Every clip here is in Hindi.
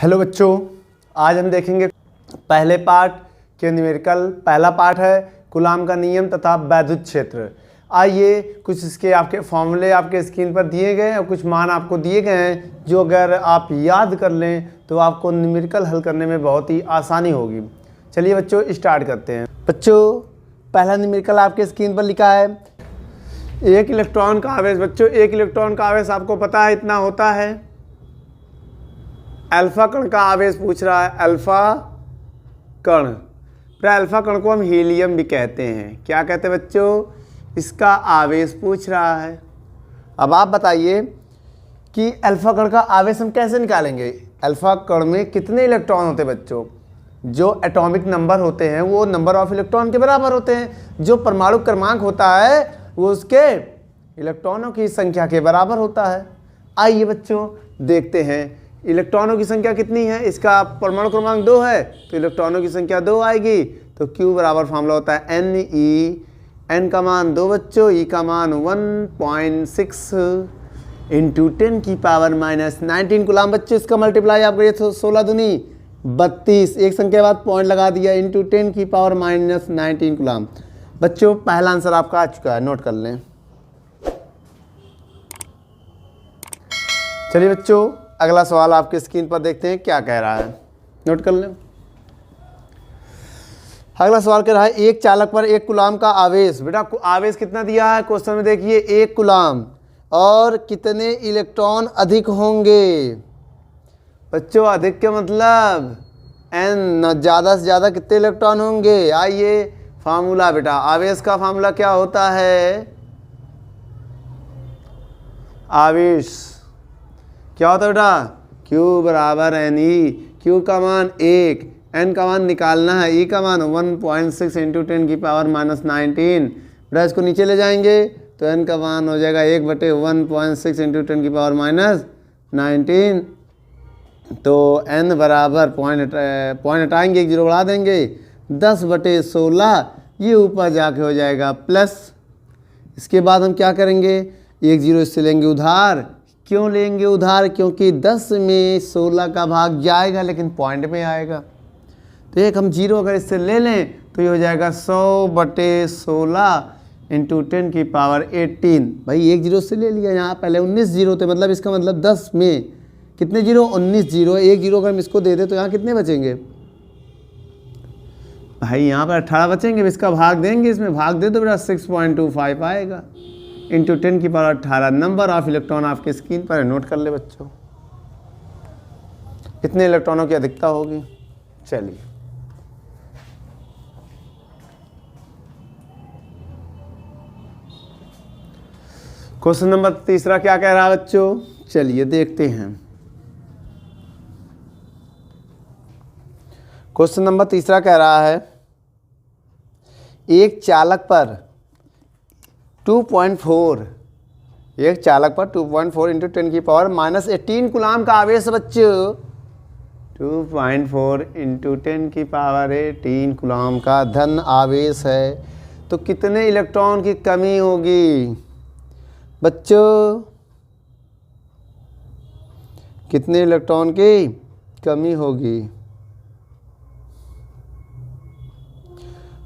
हेलो बच्चों, आज हम देखेंगे पहले पार्ट के न्यूमेरिकल। पहला पार्ट है कूलाम का नियम तथा वैद्युत क्षेत्र। आइए कुछ इसके आपके फॉर्मूले आपके स्क्रीन पर दिए गए हैं और कुछ मान आपको दिए गए हैं जो अगर आप याद कर लें तो आपको न्यूमेरिकल हल करने में बहुत ही आसानी होगी। चलिए बच्चों स्टार्ट करते हैं। बच्चों पहला न्यूमेरिकल आपके स्क्रीन पर लिखा है एक इलेक्ट्रॉन का आवेश। बच्चों एक इलेक्ट्रॉन का आवेश आपको पता है इतना होता है। अल्फा कण का आवेश पूछ रहा है, अल्फा कण। फिर अल्फा कण को हम हीलियम भी कहते हैं। क्या कहते हैं बच्चों? इसका आवेश पूछ रहा है। अब आप बताइए कि अल्फा कण का आवेश हम कैसे निकालेंगे। अल्फा कण में कितने इलेक्ट्रॉन होते हैं बच्चों? जो एटॉमिक नंबर होते हैं वो नंबर ऑफ इलेक्ट्रॉन के बराबर होते हैं। जो परमाणु क्रमांक होता है वो उसके इलेक्ट्रॉनों की संख्या के बराबर होता है। आइए बच्चों देखते हैं इलेक्ट्रॉनों की संख्या कितनी है। इसका परमाणु क्रमांक 2 है तो इलेक्ट्रॉनों की संख्या 2 आएगी। तो Q बराबर फार्मूला होता है Ne, N का मान 2 बच्चों, E का मान 1.6 इंटू 10 की पावर माइनस 19 कूलाम। बच्चों इसका मल्टीप्लाई आप करिए तो 16 दूनी 32, एक संख्या के बाद पॉइंट लगा दिया, इंटू 10 की पावर माइनस 19 कूलाम। बच्चों पहला आंसर आपका आ चुका है, नोट कर लें। चलिए बच्चों अगला सवाल आपके स्क्रीन पर देखते हैं क्या कह रहा है, नोट कर लें। अगला सवाल कह रहा है एक चालक पर 1 कूलाम का आवेश। बेटा आवेश कितना दिया है क्वेश्चन में? देखिए 1 कूलाम और कितने इलेक्ट्रॉन अधिक होंगे। बच्चों अधिक के मतलब n, ज़्यादा से ज़्यादा कितने इलेक्ट्रॉन होंगे। आइए फार्मूला, बेटा आवेश का फार्मूला क्या होता है? आवेश क्या होता है बेटा? Q बराबर Ne। Q का मान 1, N का मान निकालना है, E का मान 1.6 इंटू 10 की पावर माइनस 19। बेटा इसको नीचे ले जाएंगे तो N का मान हो जाएगा 1/1.6 इंटू 10 की पावर माइनस 19। तो N बराबर पॉइंट हटाएंगे, 1 जीरो बढ़ा देंगे, 10/16। ये ऊपर जाके हो जाएगा प्लस। इसके बाद हम क्या करेंगे, 1 जीरो इससे लेंगे उधार। क्यों लेंगे उधार? क्योंकि 10 में 16 का भाग जाएगा लेकिन पॉइंट में आएगा। तो एक हम जीरो अगर इससे ले लें तो ये हो जाएगा 100/16 इंटू 10 की पावर 18। भाई 1 जीरो से ले लिया, यहाँ पहले 19 जीरो थे, मतलब इसका मतलब 10 में कितने जीरो? 19 जीरो। 1 जीरो अगर हम इसको दे दें तो यहाँ कितने बचेंगे? भाई यहाँ पर 18 बचेंगे। इसका भाग देंगे, इसमें भाग दे तो बेटा 6.25 आएगा इंटू 10 की पावर 18। नंबर ऑफ इलेक्ट्रॉन आपके स्क्रीन पर है, नोट कर ले बच्चों। कितने इलेक्ट्रॉनों की अधिकता होगी? चलिए क्वेश्चन नंबर तीसरा क्या कह रहा है बच्चों? चलिए देखते हैं। क्वेश्चन नंबर तीसरा कह रहा है एक चालक पर 2.4 इंटू 10 की पावर माइनस 18 कूलाम का आवेश। बच्चों 2.4 इंटू 10 की पावर 18 कूलाम का धन आवेश है तो कितने इलेक्ट्रॉन की कमी होगी? बच्चों कितने इलेक्ट्रॉन की कमी होगी?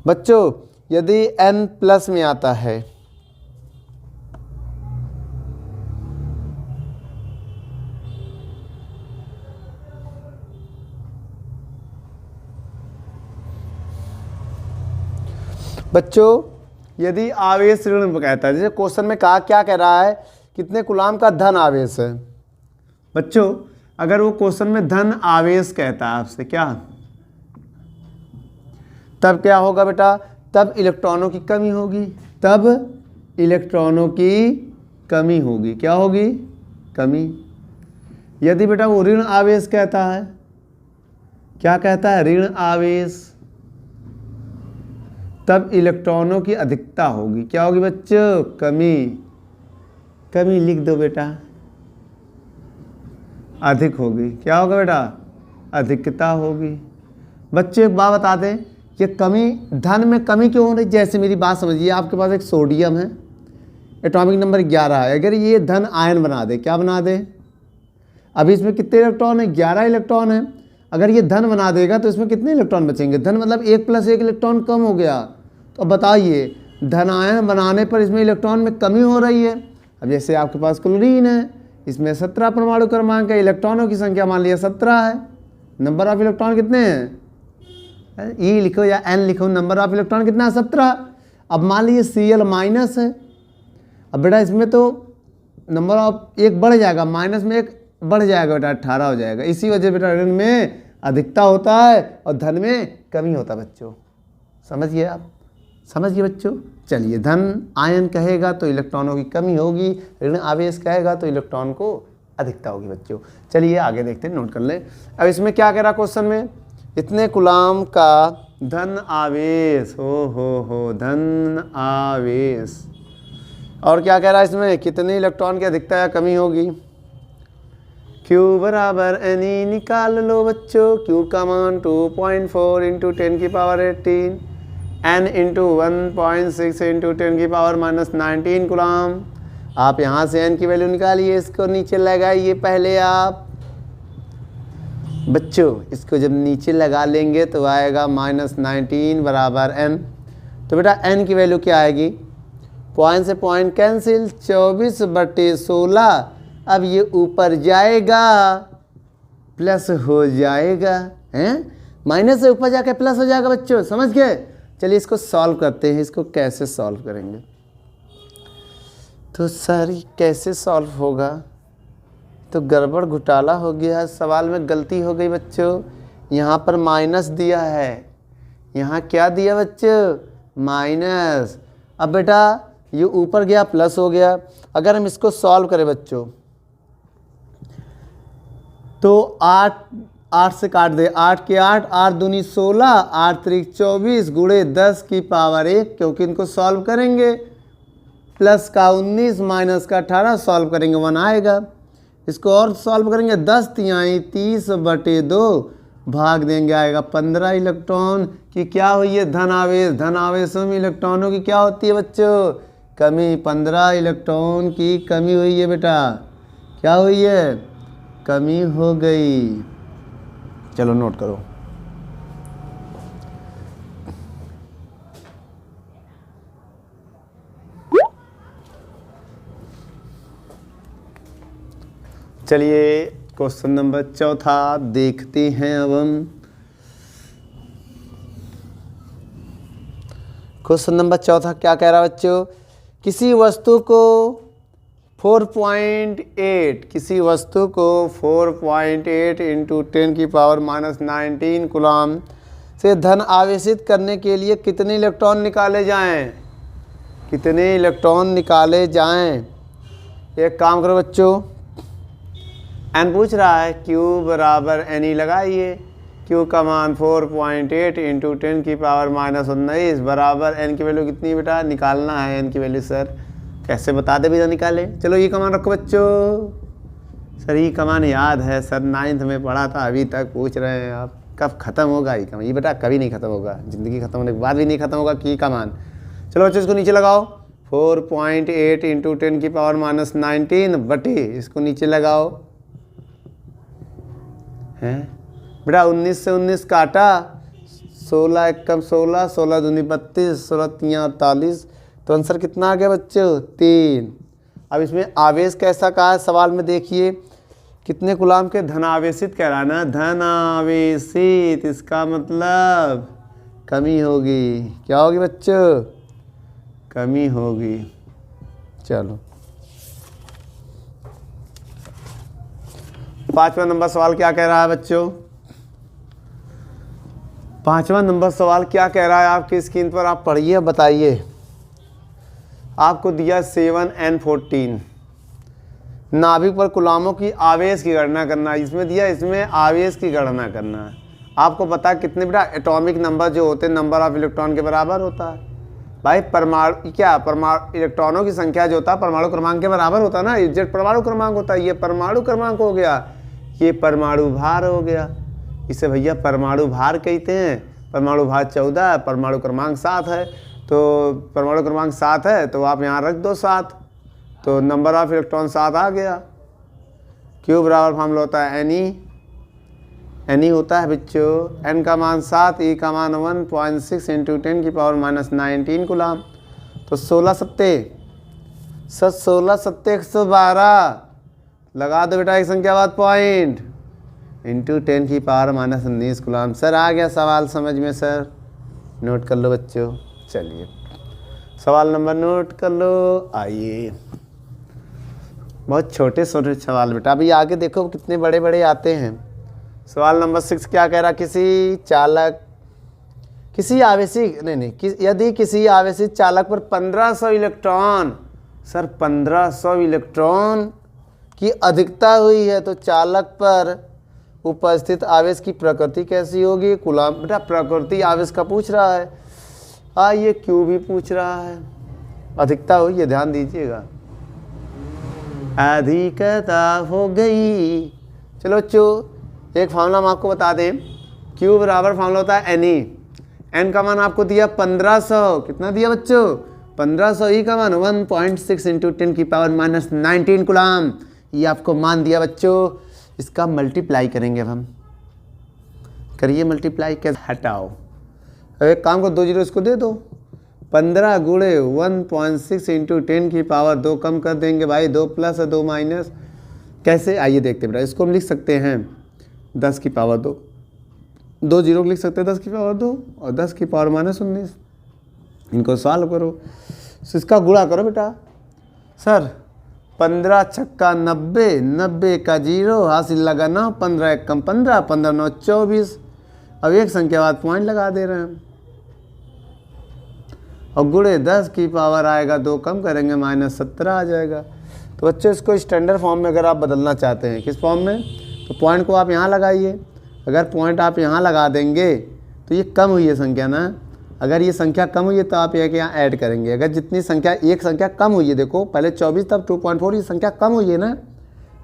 बच्चों यदि n प्लस में आता है बच्चों, यदि आवेश ऋण कहता है, जैसे क्वेश्चन में कहा क्या कह रहा है, कितने कूलाम का धन आवेश है। बच्चों अगर वो क्वेश्चन में धन आवेश कहता है आपसे क्या, तब क्या होगा बेटा? तब इलेक्ट्रॉनों की कमी होगी। तब इलेक्ट्रॉनों की कमी होगी। क्या होगी? कमी। यदि बेटा वो ऋण आवेश कहता है, क्या कहता है? ऋण आवेश, तब इलेक्ट्रॉनों की अधिकता होगी। क्या होगी बच्चों? कमी। कमी लिख दो बेटा, अधिक होगी। क्या होगा बेटा? अधिकता होगी। बच्चे एक बात बता दें, ये कमी धन में कमी क्यों हो रही? जैसे मेरी बात समझिए, आपके पास एक सोडियम है, एटॉमिक नंबर 11 है। अगर ये धन आयन बना दे, क्या बना दे? अभी इसमें कितने इलेक्ट्रॉन है, 11 इलेक्ट्रॉन है। अगर ये धन बना देगा तो इसमें कितने इलेक्ट्रॉन बचेंगे, धन मतलब 1 + 1 इलेक्ट्रॉन कम हो गया। तो अब बताइए धन आयन बनाने पर इसमें इलेक्ट्रॉन में कमी हो रही है। अब जैसे आपके पास क्लोरीन है, इसमें 17 परमाणु क्रमांक है, इलेक्ट्रॉनों की संख्या मान लिया 17 है, नंबर ऑफ इलेक्ट्रॉन कितने हैं, ई लिखो या एन लिखो, नंबर ऑफ इलेक्ट्रॉन कितना है, 17। अब मान लीजिए Cl माइनस है, अब बेटा इसमें तो नंबर ऑफ 1 बढ़ जाएगा, माइनस में 1 बढ़ जाएगा बेटा, 18 हो जाएगा। इसी वजह बेटा ऋण में अधिकता होता है और धन में कमी होता है बच्चों। समझिए आप, समझिए बच्चों। चलिए धन आयन कहेगा तो इलेक्ट्रॉनों की कमी होगी, ऋण आवेश कहेगा तो इलेक्ट्रॉन को अधिकता होगी बच्चों। चलिए आगे देखते हैं, नोट कर लें। अब इसमें क्या कह रहा क्वेश्चन में, इतने कूलाम का धन आवेश, हो धन आवेश, और क्या कह रहा है इसमें, कितने इलेक्ट्रॉन की अधिकता या कमी होगी। Q बराबर NE निकाल लो बच्चों। Q का मान 2.4 × 10⁻18, N × 1.6 × 10⁻−19 कूलाम। आप यहाँ से N की वैल्यू निकालिए, इसको नीचे लगाइए पहले आप बच्चों। इसको जब नीचे लगा लेंगे तो आएगा -19 बराबर N। तो बेटा N की वैल्यू क्या आएगी, पॉइंट से पॉइंट कैंसिल, 24/16। अब ये ऊपर जाएगा, प्लस हो जाएगा, हैं, माइनस से ऊपर जाके प्लस हो जाएगा बच्चों, समझ गए। चलिए इसको सॉल्व करते हैं। इसको कैसे सॉल्व करेंगे, तो सर कैसे सॉल्व होगा, तो गड़बड़ घोटाला हो गया, सवाल में गलती हो गई बच्चों। यहाँ पर माइनस दिया है, यहाँ क्या दिया बच्चों, माइनस। अब बेटा ये ऊपर गया प्लस हो गया। अगर हम इसको सॉल्व करें बच्चों तो 8 से काट दे, 8 के 8, 8 दूनी 16, 8 त्रिक 24 गुणे 10 की पावर 1, क्योंकि इनको सॉल्व करेंगे। प्लस का 19 माइनस का 18 सॉल्व करेंगे 1 आएगा। इसको और सॉल्व करेंगे, 10 तिहाई 30/2 भाग देंगे, आएगा 15 इलेक्ट्रॉन की क्या हुई है, धन आवेश। धन आवेशों में इलेक्ट्रॉनों की क्या होती है बच्चों, कमी। 15 इलेक्ट्रॉन की कमी हुई है बेटा, क्या हुई है, कमी हो गई। चलो नोट करो। चलिए क्वेश्चन नंबर 4 देखते हैं। अब हम क्वेश्चन नंबर 4 क्या कह रहा है बच्चों, किसी वस्तु को 4.8 किसी वस्तु को 4.8 × 10⁻−19 कूलाम से धन आवेशित करने के लिए कितने इलेक्ट्रॉन निकाले जाएं, कितने इलेक्ट्रॉन निकाले जाएं। एक काम करो बच्चों, N पूछ रहा है, Q बराबर NE लगाइए। Q का मान 4.8 × 10⁻−19 बराबर N की वैल्यू कितनी बेटा, निकालना है N की वैल्यू। सर कैसे बता दे बिना निकाले। चलो ये कमान रखो बच्चों। सर ये कमान याद है सर, 9th में पढ़ा था, अभी तक पूछ रहे हैं आप, कब ख़त्म होगा ये कमान। ये बेटा कभी नहीं ख़त्म होगा, ज़िंदगी ख़त्म होने के बाद भी नहीं ख़त्म होगा कि कमान। चलो बच्चों इसको नीचे लगाओ, 4.8 × 10⁻−19 बटे, इसको नीचे लगाओ, हैं बेटा 19 से 19 काटा, 16 एकम 16, 16 दूनी 32, 16 तियाँ 48, तो आंसर कितना आ गया बच्चों, 3। अब इसमें आवेश कैसा कहा है सवाल में, देखिए कितने कूलाम के धन आवेशित कह रहा है ना, धन आवेशित, इसका मतलब कमी होगी। क्या होगी बच्चों, कमी होगी। चलो 5वां नंबर सवाल क्या कह रहा है बच्चों, 5वां नंबर सवाल क्या कह रहा है आपकी स्क्रीन पर, आप पढ़िए बताइए। आपको दिया 7N14 नाभिक पर कूलामों की आवेश की गणना करना, इसमें दिया, इसमें आवेश की गणना करना है। आपको पता है कितने बेटा एटॉमिक नंबर जो होते हैं नंबर ऑफ इलेक्ट्रॉन के बराबर होता है भाई। परमाणु क्या, परमाणु इलेक्ट्रॉनों की संख्या जो होता है परमाणु क्रमांक के बराबर होता है ना, Z परमाणु क्रमांक होता है, ये परमाणु क्रमांक हो गया, ये परमाणु भार हो गया, इसे भैया परमाणु भार कहते हैं। परमाणु भार 14 है, परमाणु क्रमांक 7 है, तो परमाणु क्रमांक 7 है तो आप यहाँ रख दो 7, तो नंबर ऑफ इलेक्ट्रॉन 7 आ गया। क्यू बराबर फार्मूला होता है एन ई होता है बच्चों, एन का मान 7, ई का मान 1.6 इंटू 10 की पावर -19 कूलाम। तो 16 सत्ते 112 लगा दो बेटा एक संख्या बाद पॉइंट इंटू 10 की पावर -19 कूलाम। सर आ गया सवाल समझ में सर, नोट कर लो बच्चों। चलिए सवाल नंबर नोट कर लो। आइए, बहुत छोटे छोटे सवाल बेटा, अभी आगे देखो कितने बड़े बड़े आते हैं। सवाल नंबर 6 क्या कह रहा, यदि किसी आवेशित चालक पर 1500 इलेक्ट्रॉन, सर 1500 इलेक्ट्रॉन की अधिकता हुई है तो चालक पर उपस्थित आवेश की प्रकृति कैसी होगी? कूलाम। बेटा प्रकृति आवेश का पूछ रहा है, ये क्यों भी पूछ रहा है, अधिकता हुई है, ध्यान दीजिएगा। अधिकता हो गई। चलो बच्चों एक फार्मूला हम आपको बता दें, क्यू बराबर फार्मूला होता है एन ई। एन का मान आपको दिया 1500, कितना दिया बच्चों 1500, ई का मान 1.6 इंटू 10 की पावर -19 कूलाम। ये आपको मान दिया बच्चों, इसका मल्टीप्लाई करेंगे अब हम। करिए मल्टीप्लाई, कैसे? हटाओ, अब एक काम को 2 जीरो इसको दे दो, 15 गुणे 1.6 इंटू 10 की पावर 2 कम कर देंगे भाई, 2 प्लस और 2 माइनस, कैसे? आइए देखते हैं बेटा। इसको हम लिख सकते हैं 10 की पावर 2, 2 जीरो लिख सकते हैं 10 की पावर 2 और 10 की पावर -19। इनको सॉल्व करो, इसका गुणा करो बेटा। सर 15 छक्का 90, 90 का जीरो, हासिल लगा 9, 15 एक कम 15, 15 9 24। अब एक संख्या बाद पॉइंट लगा दे रहे हैं और गुणे 10 की पावर आएगा, 2 कम करेंगे -17 आ जाएगा। तो बच्चों इसको स्टैंडर्ड फॉर्म में अगर आप बदलना चाहते हैं, किस फॉर्म में? तो पॉइंट को आप यहाँ लगाइए, अगर पॉइंट आप यहाँ लगा देंगे तो ये कम हुई है संख्या ना, अगर ये संख्या कम हुई है तो आप ये यहाँ ऐड करेंगे। अगर जितनी संख्या, एक संख्या कम हुई है, देखो पहले 24 तब 2.4, ये संख्या कम हुई है ना,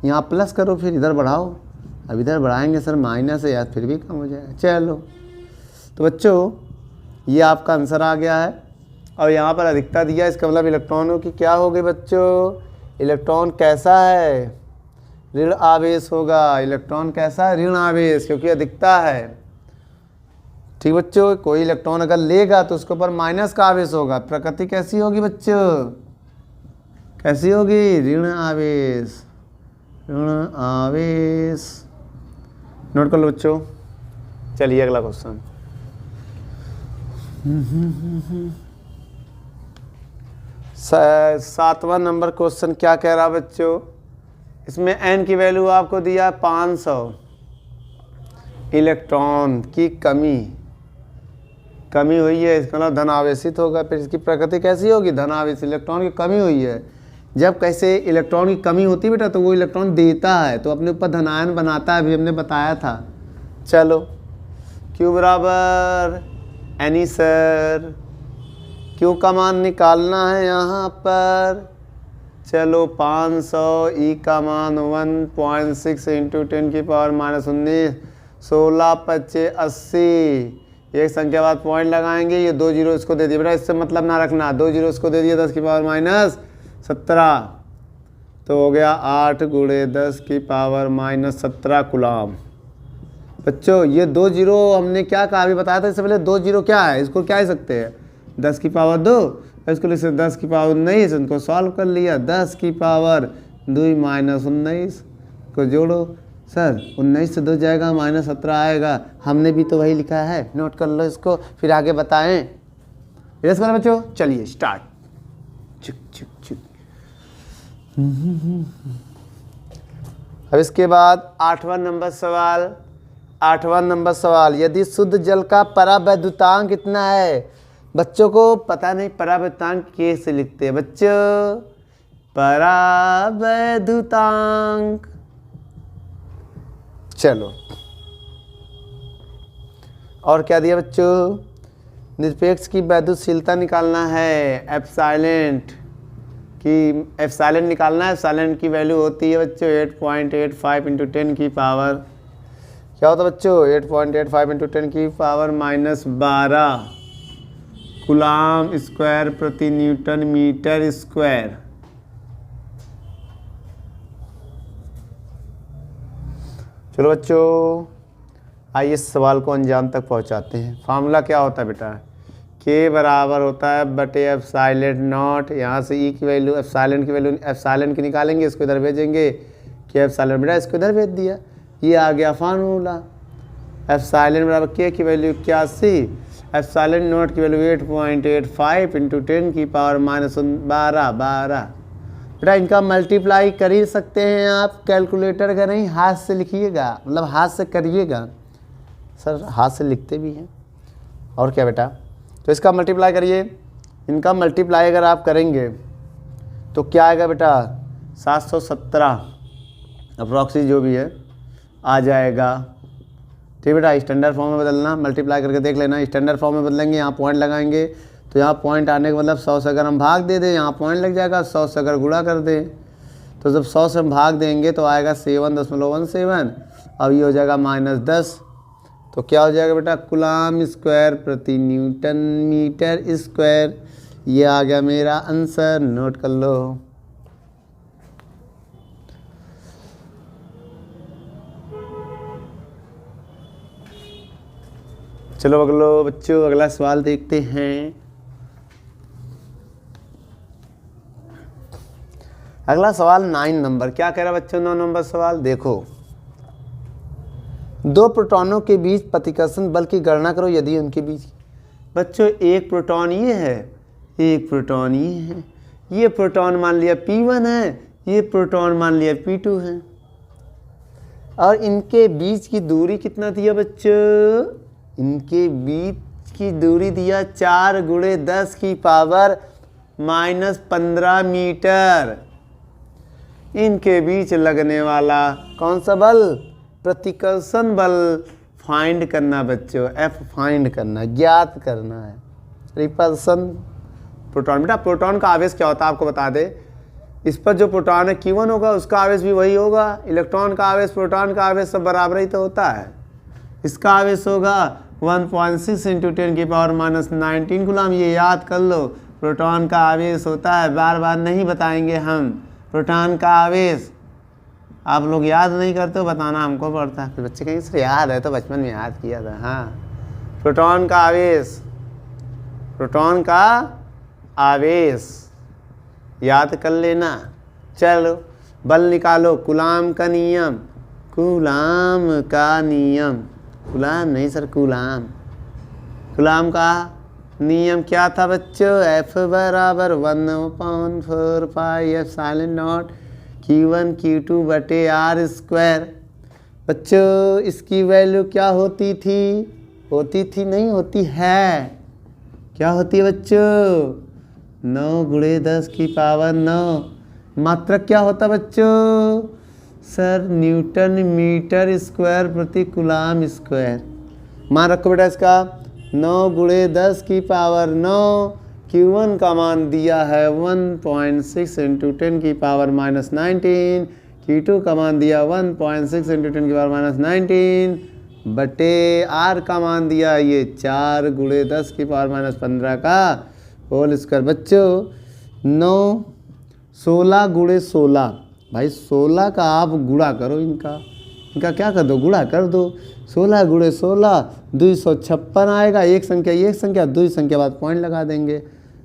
यहाँ प्लस करो फिर इधर बढ़ाओ। अब इधर बढ़ाएंगे सर माइनस है यार, फिर भी कम हो जाएगा। चलो तो बच्चों ये आपका आंसर आ गया है। और यहाँ पर अधिकता दिया, इसका मतलब इलेक्ट्रॉनों की क्या होगी बच्चों? इलेक्ट्रॉन कैसा है? ऋण आवेश होगा। इलेक्ट्रॉन कैसा है? ऋण आवेश, क्योंकि अधिकता है। ठीक बच्चों, कोई इलेक्ट्रॉन अगर लेगा तो उसके ऊपर माइनस का आवेश होगा। प्रकृति कैसी होगी बच्चों? कैसी होगी? ऋण आवेश, ऋण आवेश। नोट कर लो बच्चों। चलिए अगला क्वेश्चन। 7वां नंबर क्वेश्चन क्या कह रहा बच्चों? इसमें एन की वैल्यू आपको दिया 500, इलेक्ट्रॉन की कमी हुई है, इसका मतलब धन आवेशित होगा। फिर इसकी प्रकृति कैसी होगी? धन आवेश, इलेक्ट्रॉन की कमी हुई है। जब कैसे इलेक्ट्रॉन की कमी होती है बेटा, तो वो इलेक्ट्रॉन देता है तो अपने ऊपर धनायन बनाता है, अभी हमने बताया था। चलो क्यू बराबर एन ई सर, क्यू का मान निकालना है यहाँ पर। चलो 500, ई का मान 1.6 इंटू 10 की पावर -19, 16 25 80। एक संख्या बाद पॉइंट लगाएंगे, ये 2 जीरो इसको दे दिए बेटा, इससे मतलब ना रखना, 2 जीरो इसको दे दिए 10 की पावर -17, तो हो गया 8 गुणे 10 की पावर -17 कूलाम। बच्चों ये 2 जीरो हमने क्या कहा, अभी बताया था इससे पहले, 2 जीरो क्या है? इसको क्या लिख सकते हैं? 10 की पावर 2, इसको लिख सकते 10 की पावर 19, इनको सॉल्व कर लिया। 10 की पावर 2 -19 को जोड़ो, सर 19 से 2 जाएगा, -17 आएगा। हमने भी तो वही लिखा है, नोट कर लो इसको, फिर आगे बताएं। यस करो बच्चों, चलिए स्टार्ट। चुक चुक चुक। अब इसके बाद 8वां नंबर सवाल, यदि शुद्ध जल का परावैद्युतांक कितना है? बच्चों को पता नहीं परावैद्युतांक कैसे लिखते हैं बच्चों? परावैद्युतांक, चलो और क्या दिया बच्चों? निरपेक्ष की वैद्युतशीलता निकालना है, एप्सिलॉन निकालना है। एप्सिलॉन की वैल्यू होती है बच्चों 8.85 इंटू 10 की पावर, क्या होता है बच्चों? 8.85 इंटू 10 की पावर -12 कूलाम स्क्वायर प्रति न्यूटन मीटर स्क्वायर। चलो बच्चों, आइए इस सवाल को अंजाम तक पहुंचाते हैं। फार्मूला क्या होता है बेटा? के बराबर होता है बटे एप्सिलॉन नॉट, यहाँ से ई की वैल्यू एप्सिलॉन की वैल्यू एप्सिलॉन की निकालेंगे, इसको इधर भेजेंगे कि एप्सिलॉन बेटा इसको इधर भेज दिया, ये आ गया फार्मूला। एप्सिलॉन बराबर के की वैल्यू 81, एप्सिलॉन नॉट की वैल्यू 8.85 इंटू 10 की पावर -12 बेटा इनका मल्टीप्लाई कर ही सकते हैं आप, कैलकुलेटर का नहीं, हाथ से लिखिएगा, मतलब हाथ से करिएगा। सर हाथ से लिखते भी हैं और क्या बेटा? तो इसका मल्टीप्लाई करिए, इनका मल्टीप्लाई अगर आप करेंगे तो क्या आएगा बेटा? 717 अप्रॉक्सी जो भी है आ जाएगा। ठीक बेटा, स्टैंडर्ड फॉर्म में बदलना, मल्टीप्लाई करके देख लेना। स्टैंडर्ड फॉर्म में बदलेंगे, यहाँ पॉइंट लगाएंगे तो यहाँ पॉइंट आने का मतलब 100 से अगर हम भाग दे दें यहाँ पॉइंट लग जाएगा, 100 से अगर गुणा कर दें तो जब 100 से हम भाग देंगे तो आएगा 7.17, अब ये हो जाएगा -10, तो क्या हो जाएगा बेटा? कूलाम स्क्वायर प्रति न्यूटन मीटर स्क्वायर। ये आ गया मेरा आंसर, नोट कर लो। चलो अगलो बच्चों, अगला सवाल देखते हैं। अगला सवाल 9 नंबर, क्या कह रहा है बच्चों? 9 नंबर सवाल देखो, दो प्रोटॉनों के बीच प्रतिकर्षण बल की गणना करो यदि उनके बीच। बच्चों एक प्रोटॉन ये है, एक प्रोटॉन ये है, ये प्रोटॉन मान लिया P1 है, ये प्रोटॉन मान लिया P2 है, और इनके बीच की दूरी कितना दिया बच्चों? इनके बीच की दूरी दिया 4 × 10 की पावर -15 मीटर। इनके बीच लगने वाला कौन सा बल? प्रतिकर्षण बल फाइंड करना बच्चों, F फाइंड करना, ज्ञात करना है। रिपल्सन प्रोटॉन, बेटा प्रोटॉन का आवेश क्या होता है आपको बता दे। इस पर जो प्रोटॉन है Q1 होगा, उसका आवेश भी वही होगा। इलेक्ट्रॉन का आवेश, प्रोटॉन का आवेश सब बराबर ही तो होता है। इसका आवेश होगा 1.6 × 10 की पावर -19 कूलम। ये याद कर लो, प्रोटॉन का आवेश होता है, बार बार नहीं बताएंगे हम। प्रोटॉन का आवेश आप लोग याद नहीं करते हो, बताना हमको पड़ता है। फिर बच्चे कहेंगे सर याद है तो बचपन में याद किया था। हाँ, प्रोटॉन का आवेश, प्रोटॉन का आवेश याद कर लेना। चलो बल निकालो, कूलाम का नियम, कूलाम का नियम, कूलाम नहीं सर कूलाम, कूलाम का नियम क्या था बच्चों? F बराबर 1/4 pi epsilon not Q1 Q2 बटे R स्क्वायर। बच्चों इसकी वैल्यू क्या होती थी? होती थी नहीं, होती है। क्या होती है बच्चों? 9 × 10 की पावर 9। मात्रक क्या होता बच्चों? सर न्यूटन मीटर स्क्वायर प्रति कूलाम स्क्वायर। मान रखो बेटा इसका 9 × 10 की पावर 9, Q1 का मान दिया है 1.6 × 10 की पावर -19, Q2 का मान दिया 1.6 × 10 की पावर -19 बटे R का मान दिया ये 4 × 10 की पावर -15 का होल स्क्वायर। बच्चों 9 16 × 16, भाई 16 का आप गुणा करो, इनका क्या कर दो? गुणा कर दो। 16 × 16 256 आएगा। एक संख्या दूसरी संख्या बाद पॉइंट लगा देंगे।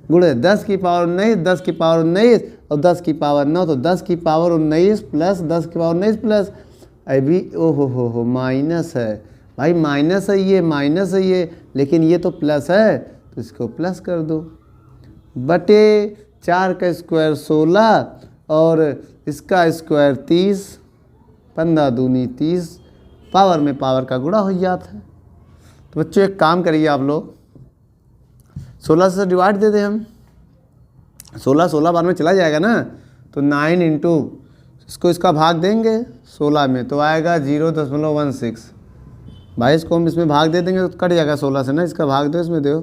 गुणे 10 की पावर 19, 10 की पावर 19 और 10 की पावर 9, तो 10 की पावर 19 प्लस 10 की पावर 19 प्लस अभी हो माइनस है। भाई माइनस है ये, माइनस है ये, लेकिन ये तो प्लस है तो इसको प्लस कर दो। बटे 4 का स्क्वायर 16 और इसका स्क्वायर 30, 15 दूनी 30, पावर में पावर का गुणा हो जाता है। तो बच्चों एक काम करिए आप लोग, 16 से डिवाइड दे दें हम। 16 बार में चला जाएगा ना, तो 9 इंटू इसको इसका भाग देंगे 16 में तो आएगा 0.16। भाई इसको हम इसमें भाग दे देंगे तो कट जाएगा 16 से ना, इसका भाग दो इसमें दो।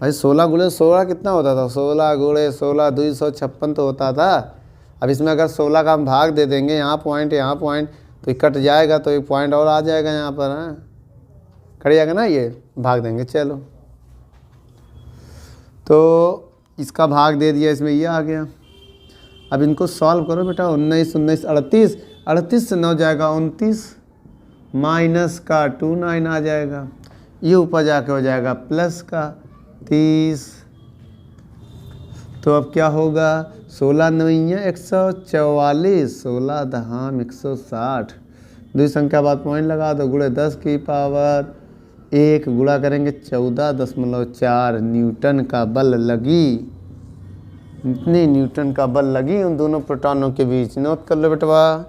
भाई 16 × 16 कितना होता था? 16 × 16 256 तो होता था। अब इसमें अगर 16 का हम भाग दे देंगे, यहाँ पॉइंट तो ये कट जाएगा, तो एक पॉइंट और आ जाएगा यहाँ पर। हाँ कट जाएगा ना, ये भाग देंगे। चलो तो इसका भाग दे दिया, इसमें ये आ गया। अब इनको सॉल्व करो बेटा। 19 19 38, 38 से 9 जाएगा 29, माइनस का 2 9 आ जाएगा, ये ऊपर जाके हो जाएगा प्लस का 30। तो अब क्या होगा, 16 9 144, 16 दहाम 160। दूसरी संख्या बाद पॉइंट लगा दो, गुणे 10 की पावर 1 गुणा करेंगे 14.4 न्यूटन का बल लगी। इतनी न्यूटन का बल लगी उन दोनों प्रोटॉनों के बीच। नोट कर लो बेटवा।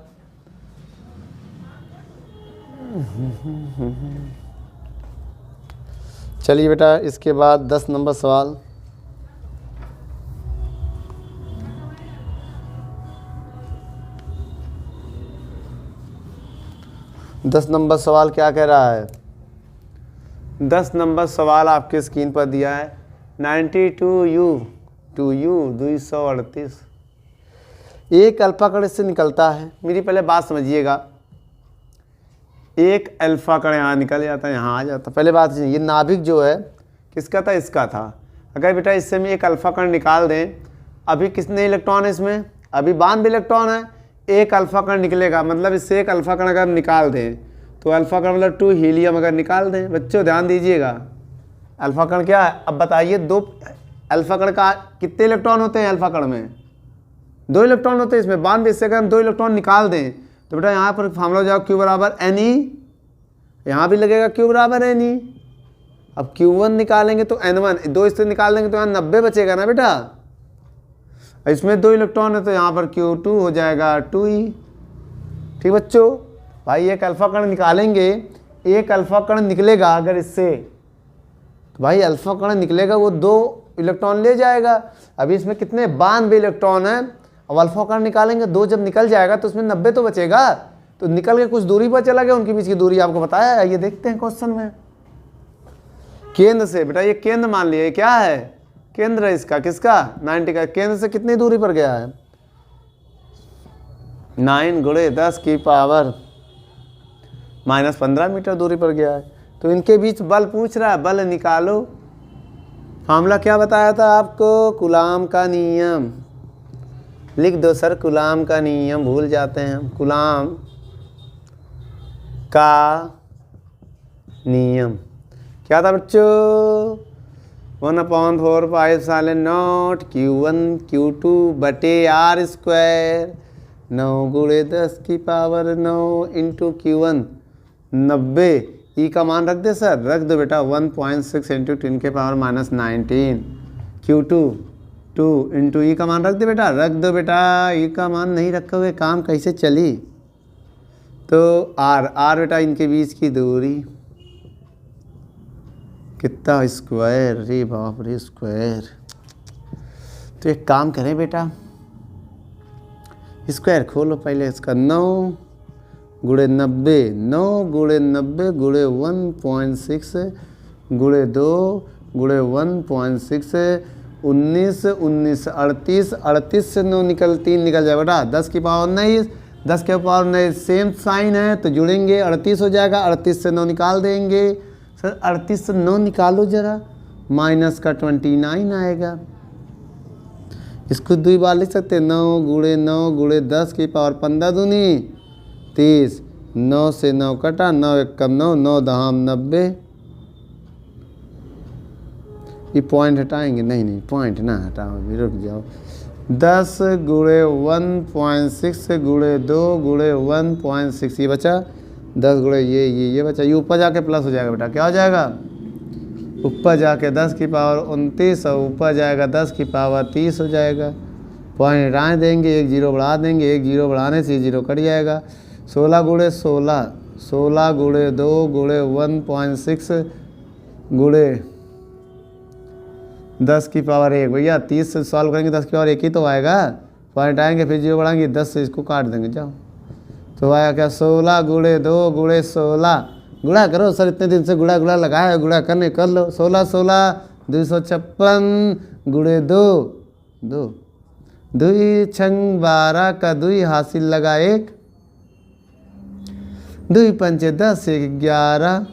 चलिए बेटा, इसके बाद 10 नंबर सवाल। दस नंबर सवाल क्या कह रहा है? 10 नंबर सवाल आपके स्क्रीन पर दिया है। 92U 238। एक अल्फा कण इससे निकलता है। मेरी पहले बात समझिएगा, एक अल्फा कण यहाँ निकल जाता है, यहाँ आ जाता। पहले बात ये नाभिक जो है किसका था? इसका था। अगर बेटा इससे हम एक अल्फा कण निकाल दें, अभी कितने इलेक्ट्रॉन है इसमें? अभी 92 इलेक्ट्रॉन है। एक अल्फा कण निकलेगा, मतलब इससे एक अल्फा कण अगर हम निकाल दें तो अल्फा कण मतलब 2 हीलियम अगर निकाल दें। बच्चों ध्यान दीजिएगा, अल्फा कण क्या है? अब बताइए, 2 अल्फा कण का कितने इलेक्ट्रॉन होते हैं? अल्फा कण में 2 इलेक्ट्रॉन होते हैं। इसमें 92 से अगर हम 2 इलेक्ट्रॉन निकाल दें तो बेटा यहाँ पर फार्मूला हो जाएगा Q बराबर Ne, यहाँ भी लगेगा Q बराबर Ne। अब Q1 निकालेंगे तो N1, 2 इससे निकाल देंगे तो यहाँ 90 बचेगा ना बेटा। इसमें 2 इलेक्ट्रॉन है तो यहाँ पर Q2 हो जाएगा 2E। ठीक बच्चों, भाई एक अल्फा कण निकालेंगे, एक अल्फा कण निकलेगा अगर इससे, तो भाई अल्फा कण निकलेगा वो 2 इलेक्ट्रॉन ले जाएगा। अभी इसमें कितने? 92 इलेक्ट्रॉन है। अब अल्फा कण निकालेंगे, 2 जब निकल जाएगा तो उसमें 90 तो बचेगा। तो निकल के कुछ दूरी पर चला गया, उनके बीच की दूरी आपको बताया है। ये देखते हैं क्वेश्चन में। केंद्र से बेटा, ये केंद्र मान लिया, क्या है? केंद्र है इसका, किसका? 90 का। केंद्र से कितनी दूरी पर गया है? 9 गुणे 10 की पावर -15 मीटर दूरी पर गया है। तो इनके बीच बल पूछ रहा है, बल निकालो। फार्मूला क्या बताया था आपको? कूलाम का नियम। लिख दो सर, कूलाम का नियम भूल जाते हैं हम। कूलाम का नियम क्या था बच्चों? 1/4 πε0 Q1 Q2 बटे R²। 9 गुणे 10 की पावर 9 इंटू Q1 90। ई का मान रख दे सर, रख दो बेटा 1.6 इंटू 10 के पावर -19। Q2 2 इंटू ई का मान रख दे बेटा, रख दो बेटा। ई का मान नहीं रखोगे काम कैसे चली? तो R बेटा इनके बीच की दूरी कितना? स्क्वायर। रे बाप रे, स्क्वायर। तो एक काम करें बेटा, स्क्वायर खोलो पहले इसका। 9 गुणे 90, 9 गुणे 90 गुणे 1.6 गुणे 2 गुणे 1.6 19 19 38 38 से 9 3 निकल जाए बेटा। 10 की पावर 19, 10 के पावर 19 सेम साइन है तो जुड़ेंगे 38 हो जाएगा। 38 से 9 निकाल देंगे सर। 38 से 9 निकालो जरा, माइनस का 29 आएगा। इसको 2 बार लिख सकते हैं। 9 गुणे 9 गुणे 10 की पावर 15 दूनी 30। 9 से 9 कटा, 9 1 कम 9, 9 दहाम 90। ये पॉइंट हटाएंगे? नहीं पॉइंट ना हटाओ, भी रुक जाओ। 10 गुणे 1.6 गुणे 2 गुणे 1.6 ये बचा। 10 गुणे ये बचा। ये ऊपर जाके प्लस हो जाएगा बेटा। क्या हो जाएगा? ऊपर जाके 10 की पावर 29 और ऊपर जाएगा 10 की पावर 30 हो जाएगा। पॉइंट हटाए देंगे, 1 0 बढ़ा देंगे, 1 0 बढ़ाने से 0 कट जाएगा। 16 गुणे 16, 16 गुणे 2 गुणे 1.6 गुणे 10 की पावर 1। भैया 30 से सॉल्व करेंगे 10 की पावर 1 ही तो आएगा। पॉइंट आएंगे फिर 0 बढ़ाएंगे, 10 से इसको काट देंगे। जाओ, तो आया क्या? 16 गुणे 2 गुणे 16। गुणा करो सर, इतने दिन से गुणा लगाया है, गुणा करने कर लो। 16 16 256 गुणे 2 2 2 छंग 12 का 2 हासिल लगा 1। 2 पंचे 10 1 11।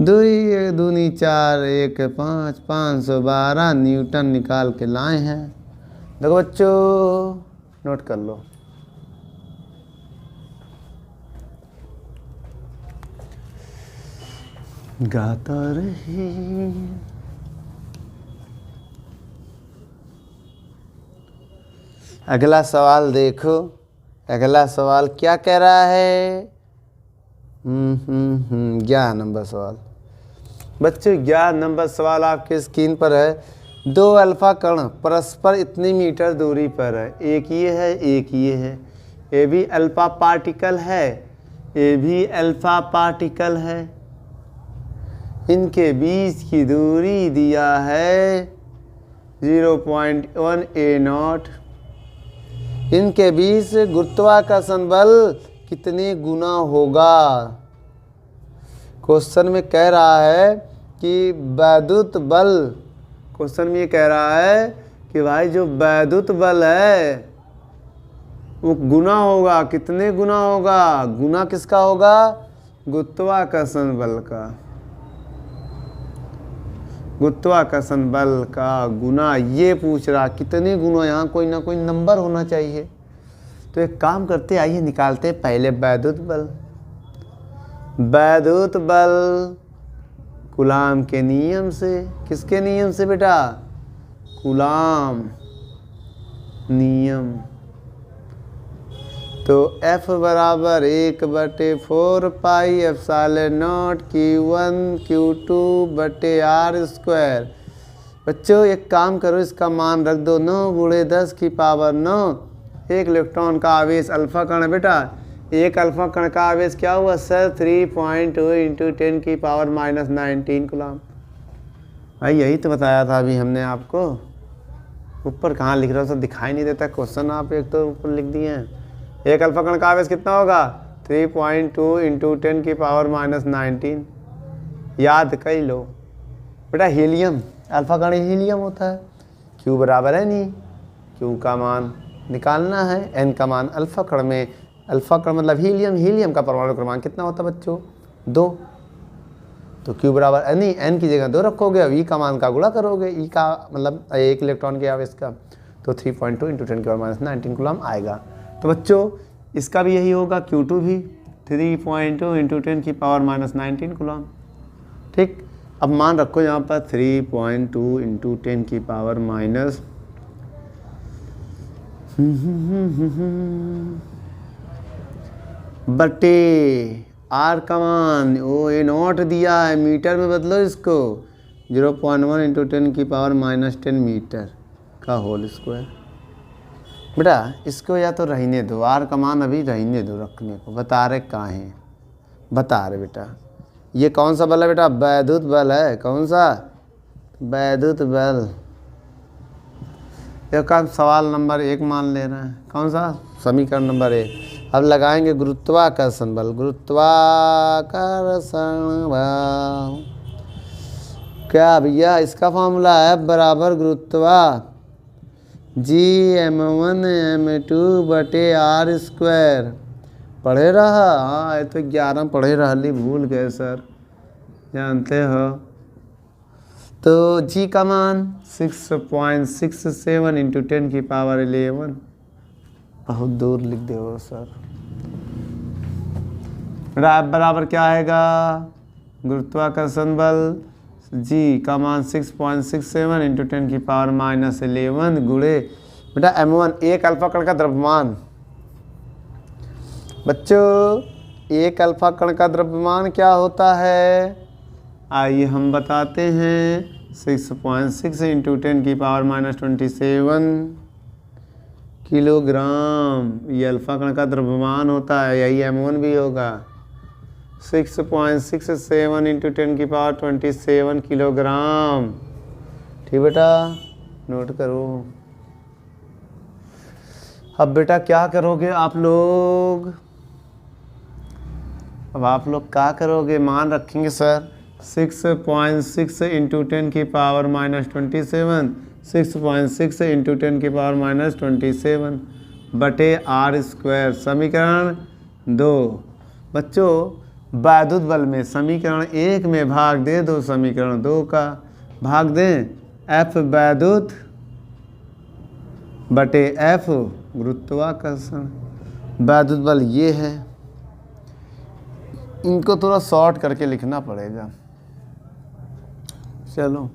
2 दूनी 4 1 5 512 न्यूटन निकाल के लाए हैं। देखो बच्चों, नोट कर लो। गाता रहे। अगला सवाल देखो, अगला सवाल क्या कह रहा है। 11 नंबर सवाल। बच्चों 11 नंबर सवाल आपके स्क्रीन पर है। दो अल्फा कण परस्पर इतनी मीटर दूरी पर है, एक ये है एक ये है, ये भी अल्फा पार्टिकल है, ये भी अल्फा पार्टिकल है। इनके बीच की दूरी दिया है 0.1 a0। इनके बीच गुरुत्वाकर्षण बल कितने गुना होगा। क्वेश्चन में कह रहा है कि वैद्युत बल, क्वेश्चन में ये कह रहा है कि भाई जो वैद्युत बल है वो गुना होगा, कितने गुना होगा। गुना किसका होगा, गुरुत्वाकर्षण बल का। गुरुत्वाकर्षण बल का गुना ये पूछ रहा, कितने गुना। यहाँ कोई ना कोई नंबर होना चाहिए। तो एक काम करते, आइए निकालते हैं पहले वैद्युत बल। वैद्युत बल कूलाम के नियम से, किसके नियम से बेटा, कूलाम नियम। तो F बराबर 1/4 pi epsilon not Q1 Q2 बटे R स्क्वायर। बच्चों एक काम करो, इसका मान रख दो 9 × 10 की पावर 9। एक इलेक्ट्रॉन का आवेश अल्फा कण है बेटा, एक अल्फा कण का आवेश क्या हुआ सर, 3.2 × 10 की पावर -19 कूलाम। भाई यही तो बताया था अभी हमने आपको। ऊपर कहाँ लिख रहा हो सर, दिखाई नहीं देता क्वेश्चन, आप एक तो ऊपर लिख दिए हैं। एक अल्फा कण का आवेश कितना होगा, 3.2 × 10 की पावर -19। याद कर लो बेटा, हीलियम, अल्फा कण हीलियम होता है। Q बराबर है नहीं, Q का मान निकालना है, N का मान अल्फा कण में, अल्फा कण मतलब हीलियम, हीलियम का परमाणु क्रमांक कितना होता है बच्चों, 2। तो Q बराबर नहीं, N की जगह 2 रखोगे, अब E का मान का गुणा करोगे, E का मतलब एक इलेक्ट्रॉन के आवेश का, तो 3.2 × 10 की पावर -19 कूलाम आएगा। तो बच्चों इसका भी यही होगा, Q2 भी 3.2 × 10 की पावर -19 कूलाम। ठीक, अब मान रखो यहाँ पर 3.2 × 10 की पावर माइनस बटे R का मान ओ A0 दिया है, मीटर में बदलो इसको, 0.1 × 10 की पावर -10 मीटर का होल स्क्वायर। बेटा इसको या तो रहने दो, R का मान अभी रहने दो रखने को, बता रहे कहाँ हैं, बता रहे बेटा। ये कौन सा बल है बेटा, वैद्युत बल है। कौन सा, वैद्युत बल। एक काम सवाल नंबर 1 मान ले रहे हैं, कौन सा, समीकरण नंबर 1। अब लगाएंगे गुरुत्वाकर्षण बल। गुरुत्वाकर्षण बल क्या भैया, इसका फॉर्मूला है बराबर गुरुत्वा Gm1 m2 बटे R स्क्वायर। पढ़े रहा, हाँ ये तो 11 पढ़े रहली, भूल गए सर, जानते हो। तो G का मान 6.67 × 10 की पावर 11। बहुत दूर लिख दो सर। बराबर क्या आएगा, गुरुत्वाकर्षण बल G का मान 6.67 × 10 की पावर -11 गुणे बेटा m1, एक अल्फा कण का द्रव्यमान। बच्चों एक अल्फा कण का द्रव्यमान क्या होता है, आइए हम बताते हैं। 6.6 × 10 की पावर -27 किलोग्राम, ये अल्फा कण का द्रव्यमान होता है, यही m1 भी होगा। 6.67 × 10 की पावर 27 किलोग्राम। ठीक बेटा, नोट करो। अब बेटा क्या करोगे आप लोग, अब आप लोग क्या करोगे, मान रखेंगे सर 6.6 × 10 की पावर -27, 6.6 × 10 की पावर -27 बटे R स्क्वायर, समीकरण 2। बच्चों वैद्युत बल में समीकरण 1 में भाग दे दो, समीकरण 2 का भाग दें, F वैद्युत बटे F गुरुत्वाकर्षण। वैद्युत बल ये है, इनको थोड़ा शॉर्ट करके लिखना पड़ेगा। चलो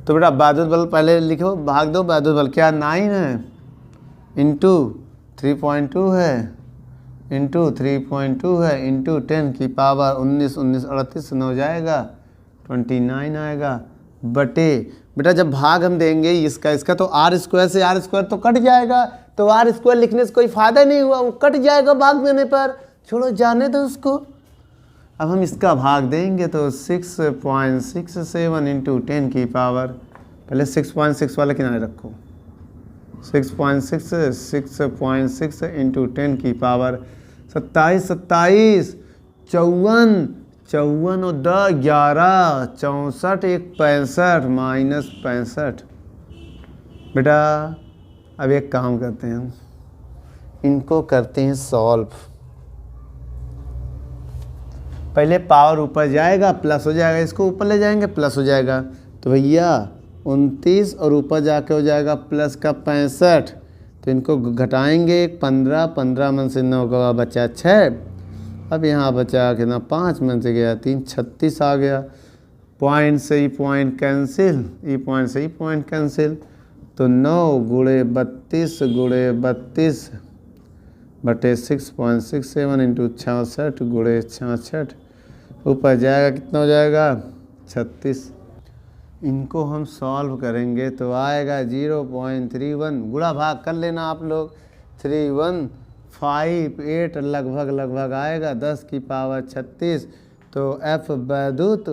तो बेटा वैद्युत बल पहले लिखो, भाग दो। वैद्युत बल क्या 9 है इंटू 3.2 है इंटू 3.2 है इंटू 10 की पावर 19, 19 38 न हो जाएगा 29 आएगा बटे। बेटा जब भाग हम देंगे इसका तो आर स्क्वायर से आर स्क्वायर तो कट जाएगा, तो आर स्क्वायर लिखने से कोई फायदा नहीं हुआ, वो कट जाएगा भाग देने पर। छोड़ो जाने दो उसको। अब हम इसका भाग देंगे तो 6.67 इंटू 10 की पावर, पहले 6.6 वाले किनारे रखो, 6.6 इंटू 10 की पावर 27, 27 54 54 और 10 11 64 1 65 माइनस 65। बेटा अब एक काम करते हैं, हम इनको करते हैं सॉल्व। पहले पावर ऊपर जाएगा प्लस हो जाएगा, इसको ऊपर ले जाएंगे प्लस हो जाएगा, तो भैया 29 और ऊपर जाके हो जाएगा प्लस का 65, तो इनको घटाएंगे 15, 15 में से 9 का बचा 6, अब यहाँ बचा कितना 5 में से गया 3, 36 आ गया। पॉइंट से ही पॉइंट कैंसिल, ई पॉइंट से ही पॉइंट कैंसिल, तो 9 गुणे 32 गुणे 32 बटे 6.67 इंटू 66 गुणे 66, ऊपर जाएगा कितना हो जाएगा 36। इनको हम सॉल्व करेंगे तो आएगा 0.31, गुणा भाग कर लेना आप लोग, 3158 लगभग आएगा 10 की पावर 36, तो एफ वैद्युत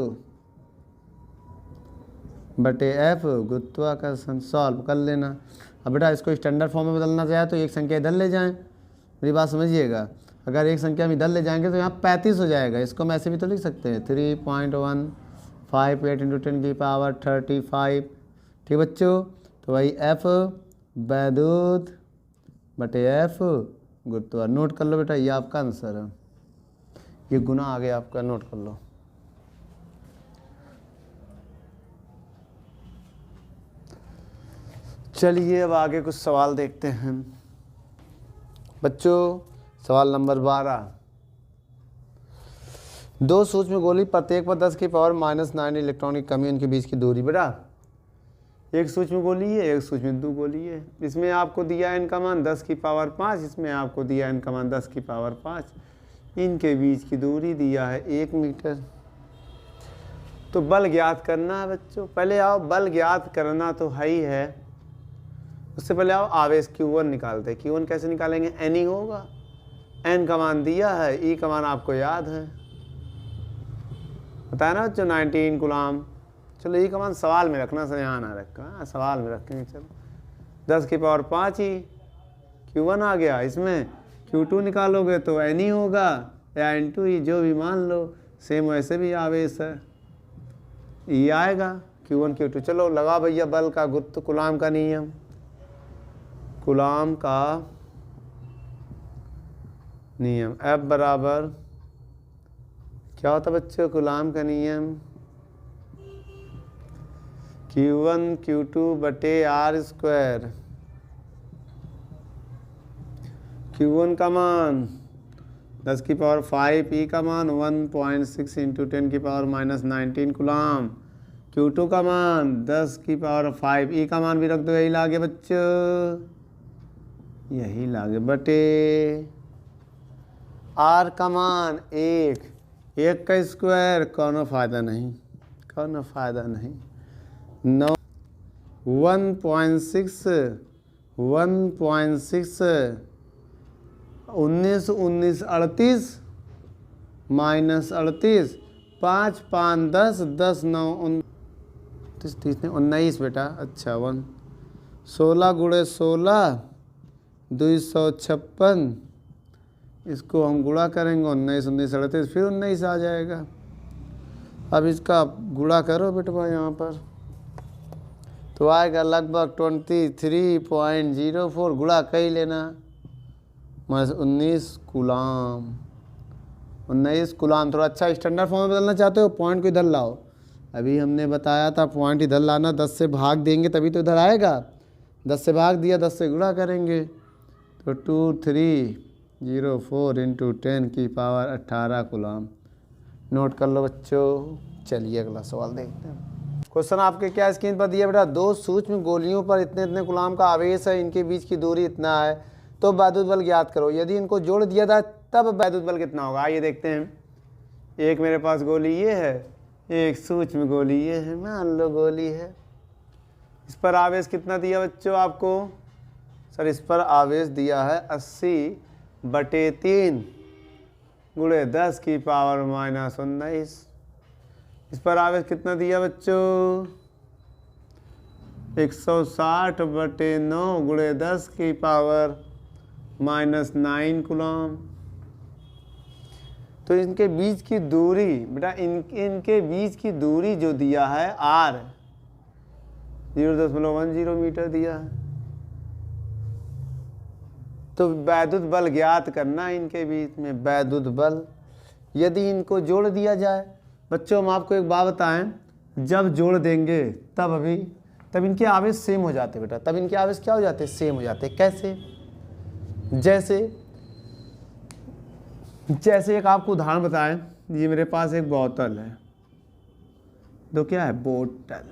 बटे एफ गुरुत्वाकर्षण सॉल्व कर लेना। अब बेटा इसको स्टैंडर्ड फॉर्म में बदलना चाहे तो एक संख्या इधर ले जाएं, मेरी बात समझिएगा। अगर एक संख्या हम इधर ले जाएंगे तो यहाँ 35 हो जाएगा, इसको हम ऐसे भी तो लिख सकते हैं 3.158 इंटू 10 की पावर 35। ठीक बच्चों, तो भाई एफ वैद्युत बटे एफ गुरुत्वाकर्षण, नोट कर लो बेटा, ये आपका आंसर है, ये गुना आ गया आपका, नोट कर लो। चलिए अब आगे कुछ सवाल देखते हैं बच्चों। सवाल नंबर 12, दो सूक्ष्म गोली प्रत्येक पर 10 की पावर -9 इलेक्ट्रॉन की कमी, उनके बीच की दूरी। बेटा एक सूक्ष्म गोली है, एक सूक्ष्म बिंदु गोली है, इसमें आपको दिया इनका मान 10 की पावर 5, इसमें आपको दिया इनका मान 10 की पावर 5, इनके बीच की दूरी दिया है 1 मीटर। तो बल ज्ञात करना है बच्चों। पहले आओ बल ज्ञात करना तो है ही है, उससे पहले आओ आवेश Q1 निकालते हैं। Q1 कैसे निकालेंगे, N ही होगा, N का मान दिया है, E का मान आपको याद है, बताया ना बच्चों 19 गुलाम। चलो E का मान सवाल में रखना, सर यहाँ ना रखा, सवाल में रखेंगे। चलो 10 की पावर 5 ही Q1 आ गया, इसमें Q2 निकालोगे तो N ही होगा या N2 ही, जो भी मान लो, सेम वैसे भी आवेश है, E आएगा Q1 Q2। चलो लगा भैया बल का गुरुत्व, कूलाम का नियम, कूलाम का नियम F बराबर क्या होता बच्चों, कूलाम का नियम Q1 Q2 बटे R स्क्वायर। Q1 का मान 10 की पावर 5, E का मान 1.6 इंटू 10 की पावर -19 कूलाम, Q2 का मान 10 की पावर 5, E का मान भी रख दो, यही लागे बच्चों, यही लागे बटे R का मान 1 का स्क्वायर, कोनो फायदा नहीं, कोनो फायदा नहीं, 9 1.6 19 19 38 माइनस 38, 5 5 10 10 9 19 बेटा, अच्छा 1 16 गुणे 16 256, इसको हम गुणा करेंगे 19 19 38, फिर 19 आ जाएगा। अब इसका गुणा करो बेटा यहाँ पर, तो आएगा लगभग 23.04, गुणा कर ही लेना, -19 कूलाम, 19 कूलाम। थोड़ा अच्छा स्टैंडर्ड फॉर्म में बदलना चाहते हो, पॉइंट को इधर लाओ, अभी हमने बताया था पॉइंट इधर लाना, 10 से भाग देंगे तभी तो इधर आएगा, 10 से भाग दिया, 10 से गुणा करेंगे, तो 2304 इंटू 10 की पावर 18 कूलाम। नोट कर लो बच्चों। चलिए अगला सवाल देखते हैं। क्वेश्चन आपके क्या स्क्रीन पर दिया बेटा, दो सूक्ष्म गोलियों पर इतने इतने कूलम्ब का आवेश है, इनके बीच की दूरी इतना है, तो वैद्युत बल ज्ञात करो। यदि इनको जोड़ दिया था तब वैद्युत बल कितना होगा। आइए देखते हैं। एक मेरे पास गोली ये है, एक सूक्ष्म गोली ये है, मान लो गोली है। इस पर आवेश कितना दिया बच्चों आपको? सर इस पर आवेश दिया है 80/3 गुणे 10 की पावर -19। इस पर आवेश कितना दिया बच्चों? 160/9 गुणे 10 की पावर -9 कूलम्ब। तो इनके बीच की दूरी बेटा, इनके बीच की दूरी जो दिया है r 0.10 मीटर दिया है। तो वैद्युत बल ज्ञात करना है इनके बीच में, वैद्युत बल। यदि इनको जोड़ दिया जाए बच्चों, हम आपको एक बात बताएं, जब जोड़ देंगे तब इनके आवेश सेम हो जाते बेटा। तब इनके आवेश क्या हो जाते? सेम हो जाते। कैसे? जैसे एक आपको उदाहरण बताएं, ये मेरे पास एक बोतल है, तो क्या है? बोतल।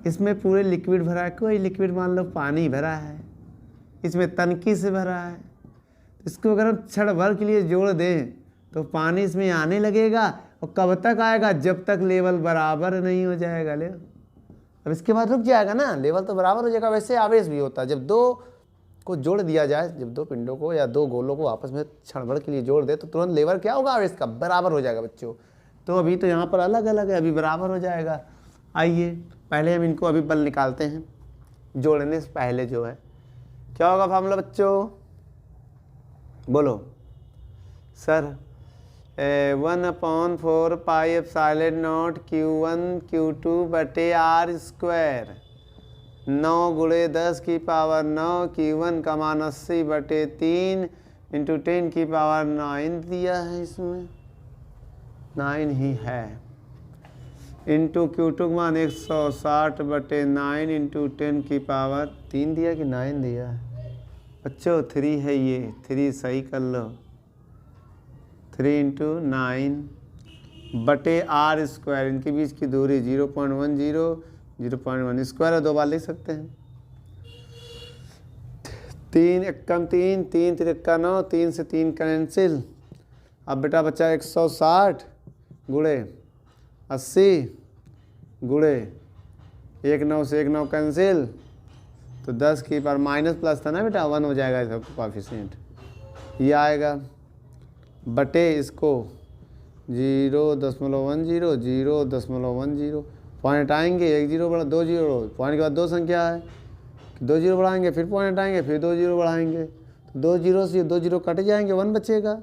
इसमें पूरे लिक्विड भरा है, कोई लिक्विड मान लो पानी भरा है, इसमें तनकी से भरा है। इसको अगर हम क्षण भर के लिए जोड़ दें तो पानी इसमें आने लगेगा, और कब तक आएगा? जब तक लेवल बराबर नहीं हो जाएगा। ले अब इसके बाद रुक जाएगा ना, लेवल तो बराबर हो जाएगा। वैसे आवेश भी होता है, जब दो को जोड़ दिया जाए, जब दो पिंडों को या दो गोलों को आपस में क्षण भर के लिए जोड़ दे तो तुरंत लेवल क्या होगा? आवेश का बराबर हो जाएगा बच्चों। तो अभी तो यहाँ पर अलग अलग है, अभी बराबर हो जाएगा। आइए पहले हम इनको अभी बल निकालते हैं, जोड़ने से पहले जो है क्या होगा फार्मूला बच्चों? बोलो sir. 1/4 pi epsilon not Q1 Q2/r²। 9 गुणे 10 की पावर 9, Q1 का मान 80/3 इंटू 10 की पावर 9 दिया है, इसमें 9 ही है, इंटू Q2 का मान 160/9 इंटू 10 की पावर 3 दिया कि 9 दिया है बच्चों? 3 है, ये 3 सही कर लो। 3 इंटू 9/r²। इनके बीच की दूरी 0.10 0.1 स्क्वायर है, 2 बार लिख सकते हैं। 3 एकम 3, 3 तिरक्का 9, 3 से 3 कैंसिल। अब बेटा बच्चा 160 गुणे 80 गुणे 1 9 से 1 9 कैंसिल, तो 10 की पावर माइनस प्लस था ना बेटा, 1 हो जाएगा इसका कोएफिशिएंट, ये आएगा बटे इसको 0.10 0.10 पॉइंट आएंगे, 1 0 बढ़ा 2 0, पॉइंट के बाद 2 संख्या है, 2 0 बढ़ाएंगे, फिर पॉइंट आएंगे, फिर 2 0 बढ़ाएंगे, तो 2 0 से 2 0 कट जाएंगे, 1 बचेगा।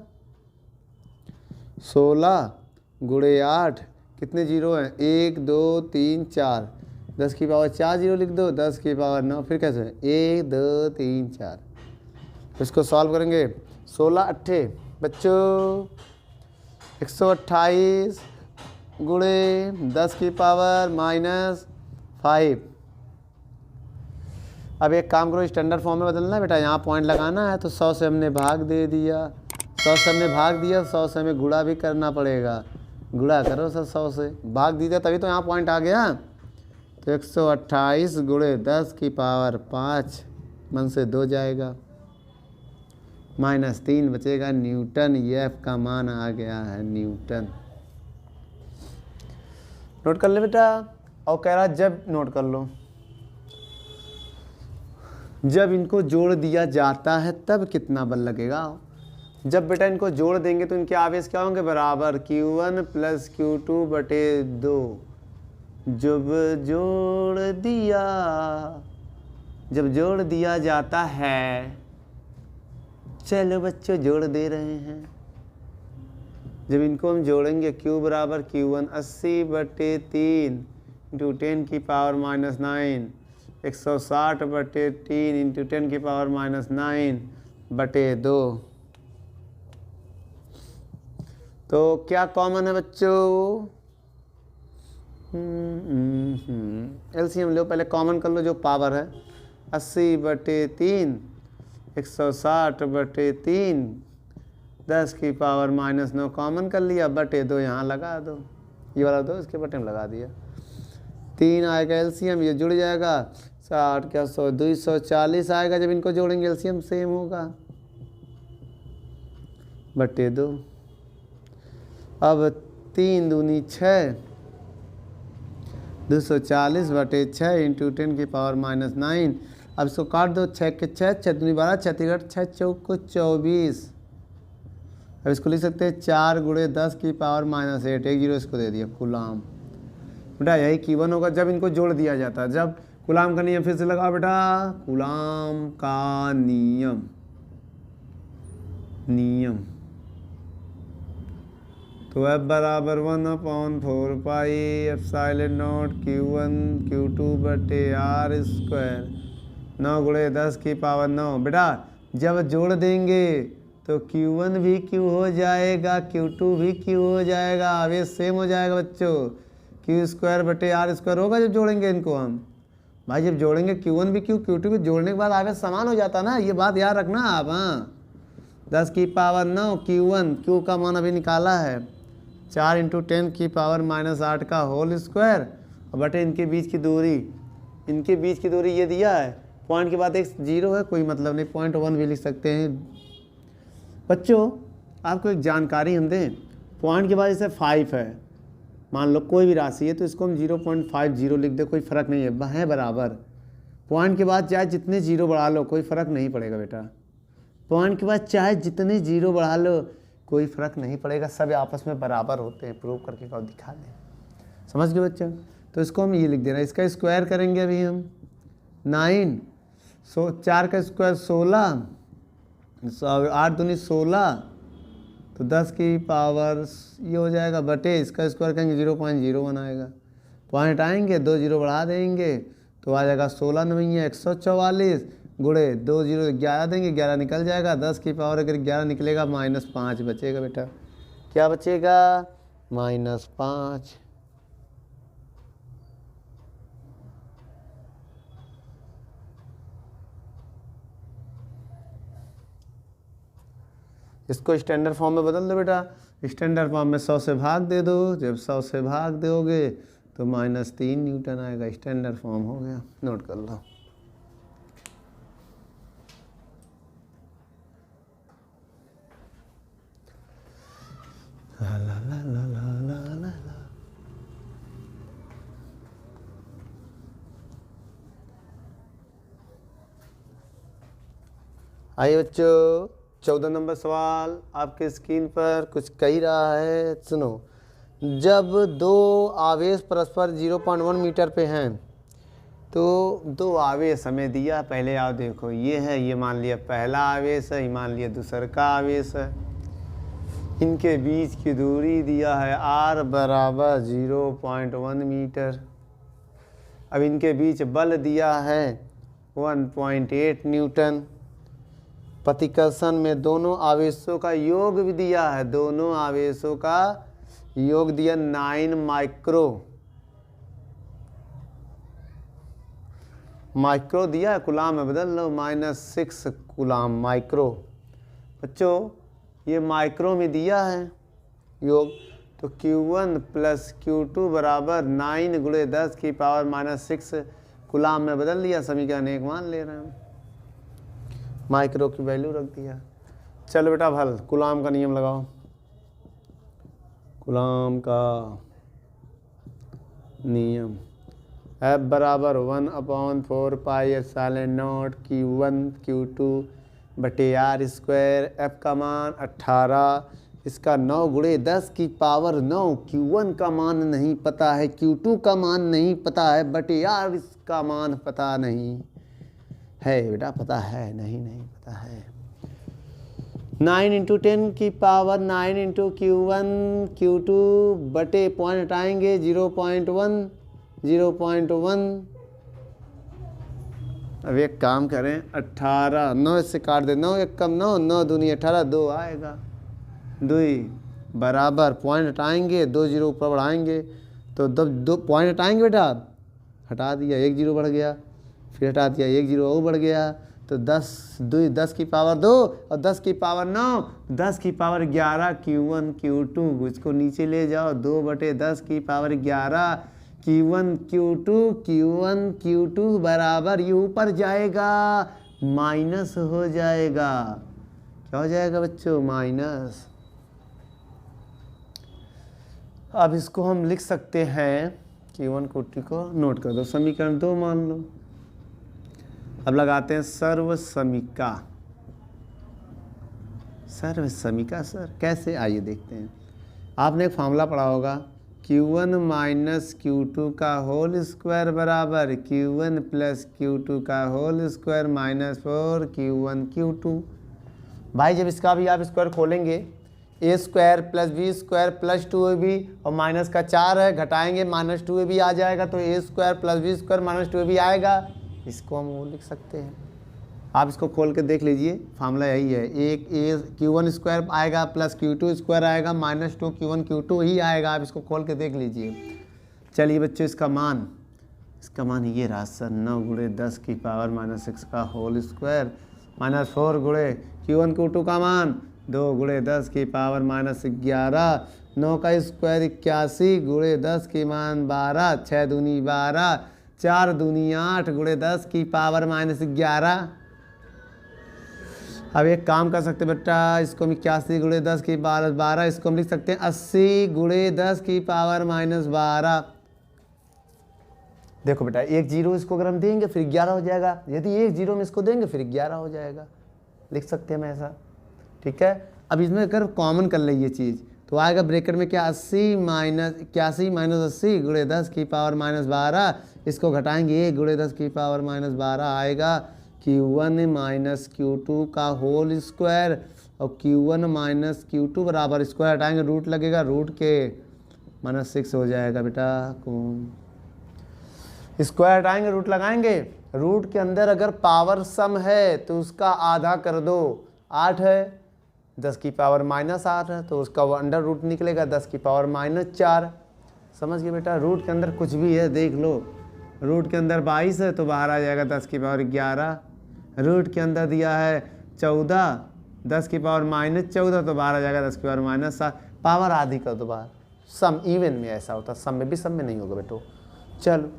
16 गुणे 8, कितने जीरो हैं? 1 2 3 4, 10 की पावर 4 0 लिख दो, 10 की पावर 9, फिर कैसे? 1 2 3 4। इसको सॉल्व करेंगे। 16 8 बच्चों 128 गुणे 10 की पावर -5। अब एक काम करो, स्टैंडर्ड फॉर्म में बदलना है बेटा, यहाँ पॉइंट लगाना है, तो 100 से हमने भाग दे दिया, 100 से हमने भाग दिया, 100 से हमें गुणा भी करना पड़ेगा। गुणा करो सर, 100 से भाग दीजिए, तभी तो यहाँ पॉइंट आ गया। तो 128 गुणे 10 की पावर 5, मन से 2 जाएगा, -3 बचेगा, न्यूटन। ये एफ का मान आ गया है न्यूटन। नोट कर ले बेटा। और कह रहा जब, नोट कर लो, जब इनको जोड़ दिया जाता है तब कितना बल लगेगा। जब बेटा इनको जोड़ देंगे तो इनके आवेश क्या होंगे? बराबर Q1 + Q2/2। जब जोड़ दिया जाता है, चलो बच्चों जोड़ दे रहे हैं। जब इनको हम जोड़ेंगे, Q बराबर Q1 80/3 इंटू 10 की पावर -9, 160/3 इंटू 10 की पावर -9/2। तो क्या कॉमन है बच्चों? एलसीएम लो, पहले कॉमन कर लो जो पावर है। 80/3 160/3 10 की पावर -9 कॉमन कर लिया, बटे 2 यहाँ लगा दो, ये वाला 2 इसके बटे में लगा दिया। 3 आएगा एलसीएम, ये जुड़ जाएगा 60 क्या 100 240 आएगा। जब इनको जोड़ेंगे एलसीएम सेम होगा बटे 2। अब 3 दूनी 6, 240 बटे 6 इंटू 10 की पावर -9। अब इसको काट दो, 6 के 6, 6 दूनी 12, 6 तिगड़ 6 चौको 24। अब इसको लिख सकते हैं 4 गुणे 10 की पावर -8, 1 जीरो इसको दे दिया कूलाम। बेटा यही Q1 होगा जब इनको जोड़ दिया जाता है। जब कूलाम का नियम फिर से लगाओ बेटा, कूलाम का नियम तो F बराबर 1/4 pi epsilon not Q1 Q2 बटे R स्क्वायर 9 गुणे 10 की पावर 9। बेटा जब जोड़ देंगे तो Q1 भी Q हो जाएगा, Q2 भी Q हो जाएगा, आवेश सेम हो जाएगा बच्चों। Q स्क्वायर बटे R स्क्वायर होगा जब जोड़ेंगे इनको हम। भाई जब जोड़ेंगे Q1 भी Q Q2 भी जोड़ने के बाद आवेश समान हो जाता ना, ये बात याद रखना आप। हाँ 10 की पावर 9 Q1, Q का मान अभी निकाला है 4 इंटू 10 की पावर -8 का होल स्क्वायर और बटे इनके बीच की दूरी, इनके बीच की दूरी ये दिया है। पॉइंट के बाद एक 0 है, कोई मतलब नहीं, 0.1 भी लिख सकते हैं। बच्चों आपको एक जानकारी हम दें, पॉइंट के बाद जैसे 5 है, मान लो कोई भी राशि है तो इसको हम 0.50 लिख दे, कोई फ़र्क नहीं है बराबर। पॉइंट के बाद चाहे जितने जीरो बढ़ा लो कोई फ़र्क नहीं पड़ेगा बेटा। पॉइंट के बाद चाहे जितने जीरो बढ़ा लो कोई फ़र्क नहीं पड़ेगा, सब आपस में बराबर होते हैं। प्रूव करके कहो, दिखा दें। समझ गए बच्चों? तो इसको हम ये लिख देना, इसका स्क्वायर करेंगे अभी हम 9, 4 का स्क्वायर 16, 8 दूनी 16 तो 10 की पावर ये हो जाएगा बटे इसका स्क्वायर करेंगे 0.01 आएगा। पॉइंट आएंगे 2 जीरो बढ़ा देंगे तो आ जाएगा 16 9 144 गुणे 2 जीरो 11 देंगे, 11 निकल जाएगा। 10 की पावर अगर 11 निकलेगा -5 बचेगा बेटा। क्या बचेगा? -5। इसको स्टैंडर्ड फॉर्म में बदल दो बेटा। स्टैंडर्ड फॉर्म में 100 से भाग दे दो, जब 100 से भाग दोगे तो -3 न्यूटन आएगा। स्टैंडर्ड फॉर्म हो गया, नोट कर लो। ला ला ला ला ला ला ला। आइए बच्चों, 14 नंबर सवाल आपके स्क्रीन पर कुछ कही रहा है, सुनो। जब दो आवेश परस्पर 0.1 मीटर पे हैं तो दो आवेश हमें दिया। पहले आप देखो, ये है, ये मान लिया पहला आवेश है, ये मान लिया दूसरा का आवेश है। इनके बीच की दूरी दिया है r बराबर 0.1 मीटर। अब इनके बीच बल दिया है 1.8 न्यूटन। प्रतिकर्षण में दोनों आवेशों का योग भी दिया है, दोनों आवेशों का योग दिया 9 माइक्रो दिया है, कुलाम में बदल लो, -6 कुलाम माइक्रो। बच्चों ये माइक्रो में दिया है योग, तो Q1 + Q2 बराबर 9 गुणे 10 की पावर -6 कुलाम में बदल दिया। समीकरण 1 मान ले रहे हैं, माइक्रो की वैल्यू रख दिया। चलो बेटा हल, कुलाम का नियम लगाओ। कुलाम का नियम F बराबर 1/4 pi epsilon not Q1 Q2 बटे R स्क्वायर। F का मान 18, इसका 9 गुणे 10 की पावर 9। Q1 का मान नहीं पता है, Q2 का मान नहीं पता है, बटे R इसका मान पता नहीं है। बेटा पता है? नहीं पता है। 9 इंटू 10 की पावर 9 इंटू Q1 Q2 बटे पॉइंट हटाएंगे 0.1। अब एक काम करें, 18 9 इससे काट दे, 9 1 कम 9, 9 दूनी 18, 2 आएगा। 2 बराबर पॉइंट हटाएंगे, 2 जीरो ऊपर बढ़ाएंगे तो 2 पॉइंट हटाएंगे बेटा, हटा दिया 1 जीरो बढ़ गया, फिर हटा दिया 1 जीरो और बढ़ गया, तो 10 की पावर 2 और 10 की पावर 9, 10 की पावर 11 Q1 Q2। इसको नीचे ले जाओ, 2 बटे 10 की पावर 11 Q1 Q2 बराबर ये ऊपर जाएगा माइनस हो जाएगा। क्या हो जाएगा बच्चों? माइनस। अब इसको हम लिख सकते हैं Q1 Q2 को नोट कर दो, समीकरण 2 मान लो। अब लगाते हैं सर्व समीका। सर्व समीका सर कैसे, आइए देखते हैं। आपने एक फार्मूला पढ़ा होगा, Q1 माइनस Q2 का होल स्क्वायर बराबर Q1 प्लस Q2 का whole square minus 4 Q1 Q2। भाई जब इसका भी आप स्क्वायर खोलेंगे, A square plus B square plus 2ab और माइनस का 4 है, घटाएंगे माइनस 2ab आ जाएगा, तो A square plus B square minus 2ab आएगा। इसको हम वो लिख सकते हैं। आप इसको खोल के देख लीजिए, फार्मूला यही है। एक ए Q1 स्क्वायर आएगा प्लस Q2 स्क्वायर आएगा माइनस 2 Q1 Q2 ही आएगा। आप इसको खोल के देख लीजिए। चलिए बच्चों, इसका मान ये रहा सर, 9 गुणे 10 की पावर माइनस 6 का होल स्क्वायर माइनस 4 गुणे Q1 Q2 का मान 2 गुणे 10 की पावर माइनस 11, 9 का स्क्वायर 81 गुणे 10 की मान 12, 6 दूनी 12, 4 दूनी 8 गुणे 10 की पावर माइनस 11। अब एक काम कर सकते बेटा, इसको हम 81 गुणे 10 की पावर 12, इसको हम लिख सकते हैं 80 गुणे 10 की पावर माइनस 12। देखो बेटा, एक जीरो इसको अगर हम देंगे फिर 11 हो जाएगा, यदि एक जीरो में इसको देंगे फिर 11 हो जाएगा। लिख सकते हैं हम ऐसा, ठीक है। अब इसमें अगर कॉमन कर ले ये चीज़, तो आएगा ब्रैकेट में क्या, 81 माइनस 80 गुणे 10 की पावर माइनस 12। इसको घटाएंगे 1 गुणे 10 की पावर माइनस 12 आएगा Q1 माइनस Q2 का होल स्क्वायर, और Q1 माइनस Q2 बराबर स्क्वायर हटाएंगे, रूट लगेगा, रूट के माइनस 6 हो जाएगा बेटा। स्क्वायर हटाएंगे, रूट लगाएंगे, रूट के अंदर अगर पावर सम है तो उसका आधा कर दो, 8 है, 10 की पावर माइनस 8 है तो उसका अंडर रूट निकलेगा 10 की पावर माइनस 4। समझ गए बेटा, रूट के अंदर कुछ भी है देख लो। रूट के अंदर 22 है तो बाहर आ जाएगा 10 की पावर 11। रूट के अंदर दिया है 14, 10 की पावर माइनस 14 तो बाहर आ जाएगा 10 की पावर माइनस 7। पावर आधी कर दो बाहर। सम इवन में ऐसा होता, सम में भी, सम में नहीं होगा बेटो। चलो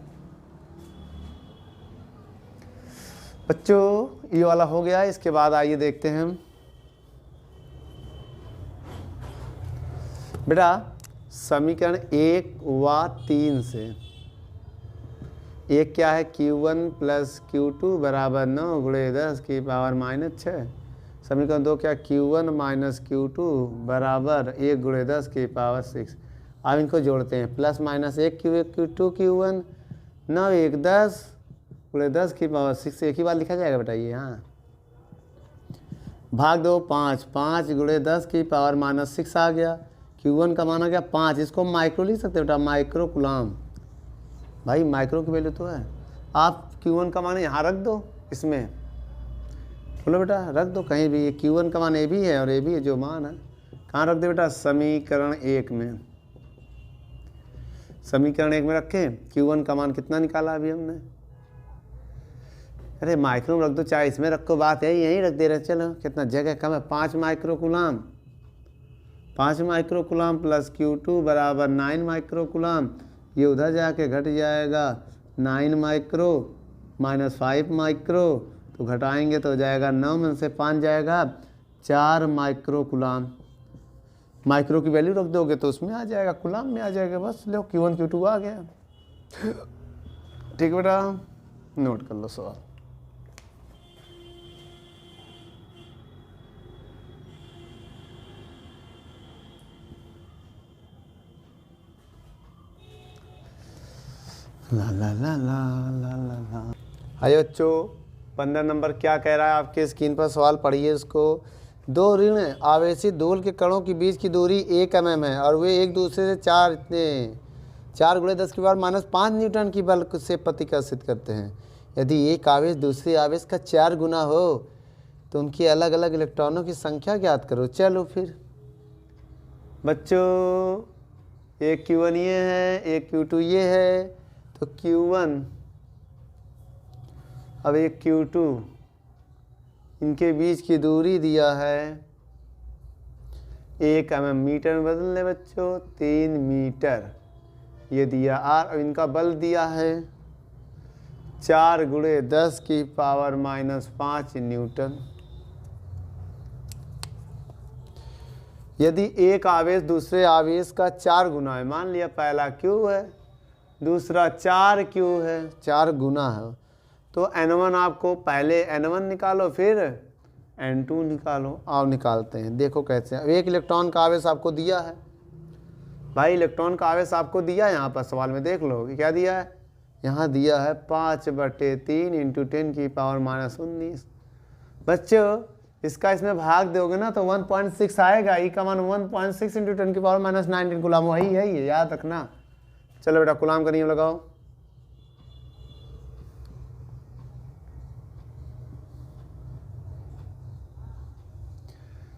बच्चों, ये वाला हो गया। इसके बाद आइए देखते हैं बेटा समीकरण 1 व 3 से। एक क्या है, Q1 प्लस Q2 बराबर 9 गुणे 10 की पावर माइनस 6। समीकरण 2 क्या, Q1 माइनस Q2 बराबर 1 गुणे 10 की पावर 6। अब इनको जोड़ते हैं, प्लस माइनस 1 Q2 Q1, 9 1 10 गुणे 10 की पावर 6 एक ही बार लिखा जाएगा बेटा ये। हाँ, भाग दो 5 गुणे 10 की पावर माइनस 6 आ गया। Q1 का मान आ गया 5। इसको माइक्रो लिख सकते हो बेटा, माइक्रो कुलाम। भाई माइक्रो की वैल्यू तो है। आप Q1 का मान यहाँ रख दो, इसमें बोलो बेटा, रख दो कहीं भी। ये Q1 का मान ए भी है और ए भी है जो मान है। कहाँ रख दे बेटा, समीकरण 1 में। समीकरण 1 में रखें। Q1 का मान कितना निकाला अभी हमने? अरे माइक्रो में रख दो, चाहे इसमें रखो, बात है यहीं रख दे रहे। चलो कितना जगह कम है, 5 माइक्रो कुलाम। 5 माइक्रो कुलाम प्लस Q2 बराबर 9 माइक्रो कुलाम। ये उधर जाके घट जाएगा 9 माइक्रो माइनस 5 माइक्रो, तो घटाएंगे तो हो जाएगा 9 में से 5 जाएगा 4 माइक्रो कुलाम। माइक्रो की वैल्यू रख दोगे तो उसमें आ जाएगा, कुलाम में आ जाएगा। बस लो Q1 Q2 आ गया। ठीक बेटा, नोट कर लो सवाल। ला ला ला ला ला ला ला। हाय बच्चों, 15 नंबर क्या कह रहा है आपके स्क्रीन पर, सवाल पढ़िए इसको। दो ऋण आवेशित धूल के कणों के बीच की दूरी 1 mm है और वे एक दूसरे से 4 गुणे 10 की पावर माइनस 5 न्यूटन की बल से प्रतिकर्षित करते हैं। यदि एक आवेश दूसरे आवेश का 4 गुना हो तो उनकी अलग अलग इलेक्ट्रॉनों की संख्या ज्ञात करो। चलो फिर बच्चों, एक Q1 ये है, एक Q2 ये है, तो Q1 अब एक Q2, इनके बीच की दूरी दिया है 1 mm। मीटर में बदल ले बच्चों, 3 मीटर। ये दिया R, अब इनका बल दिया है 4 गुणे 10 की पावर -5 न्यूटन। यदि एक आवेश दूसरे आवेश का 4 गुना है, मान लिया पहला Q है, दूसरा 4Q है, 4 गुना है, तो N1 आपको पहले N1 निकालो फिर N2 निकालो। आओ निकालते हैं, देखो कैसे हैं। एक इलेक्ट्रॉन का आवेश आपको दिया है भाई, इलेक्ट्रॉन का आवेश आपको दिया है, यहाँ पर सवाल में देख लो कि क्या दिया है। यहाँ दिया है 5/3 × 10 की पावर -19। बच्चों इसका इसमें भाग दोगे ना तो 1.6 आएगा। ई का मान 1.6 × 10 की पावर -19 गुलाम, वही है ये, याद रखना। चलो बेटा गुलाम का नियम लगाओ।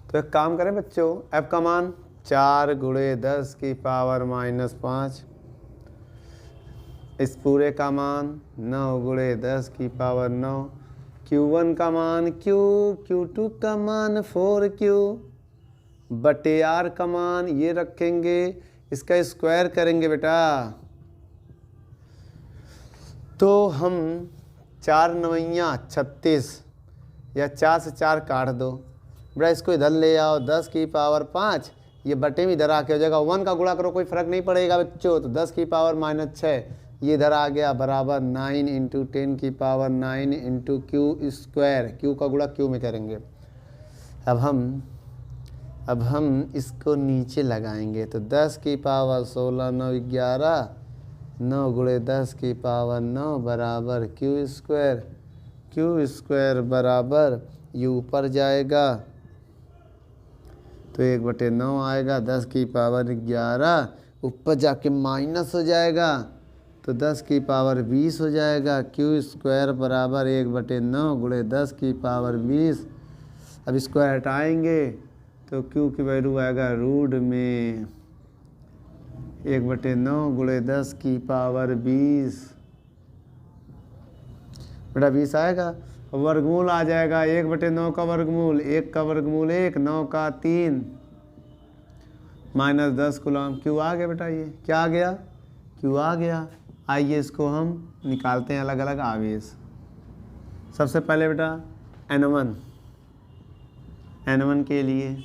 तो एक काम करें बच्चों, F का मान 4 गुणे 10 की पावर -5, इस पूरे का मान 9 गुणे 10 की पावर 9, Q1 का मान Q, Q2 का मान 4Q बटे R का मान ये रखेंगे, इसका स्क्वायर करेंगे बेटा। तो हम 4 9 36 या 4 से 4 काट दो बेटा, इसको इधर ले आओ 10 की पावर 5, ये बटे में इधर आके हो जाएगा। 1 का गुणा करो कोई फर्क नहीं पड़ेगा बच्चों, तो 10 की पावर -6 ये इधर आ गया बराबर 9 × 10 की पावर 9 × Q स्क्वायर। Q का गुणा Q में करेंगे। अब हम इसको नीचे लगाएंगे तो 10 की पावर 16 9 11, 9 गुणे 10 की पावर 9 बराबर Q स्क्वायर। Q स्क्वायर बराबर ये ऊपर जाएगा तो 1/9 आएगा, 10 की पावर 11 ऊपर जाके माइनस हो जाएगा तो 10 की पावर 20 हो जाएगा। Q स्क्वायर बराबर 1/9 गुणे 10 की पावर 20। अब स्क्वायर हटाएंगे तो Q की वैल्यू आएगा रूट में 1/9 गुणे 10 की पावर 20 बेटा 20 आएगा। वर्गमूल आ जाएगा 1/9 का वर्गमूल 1 का वर्गमूल 1, 9 का 3 -10 गुलाम। Q आ गया बेटा, ये क्या आ गया Q आ गया। आइए इसको हम निकालते हैं अलग अलग आवेश। सबसे पहले बेटा N1 के लिए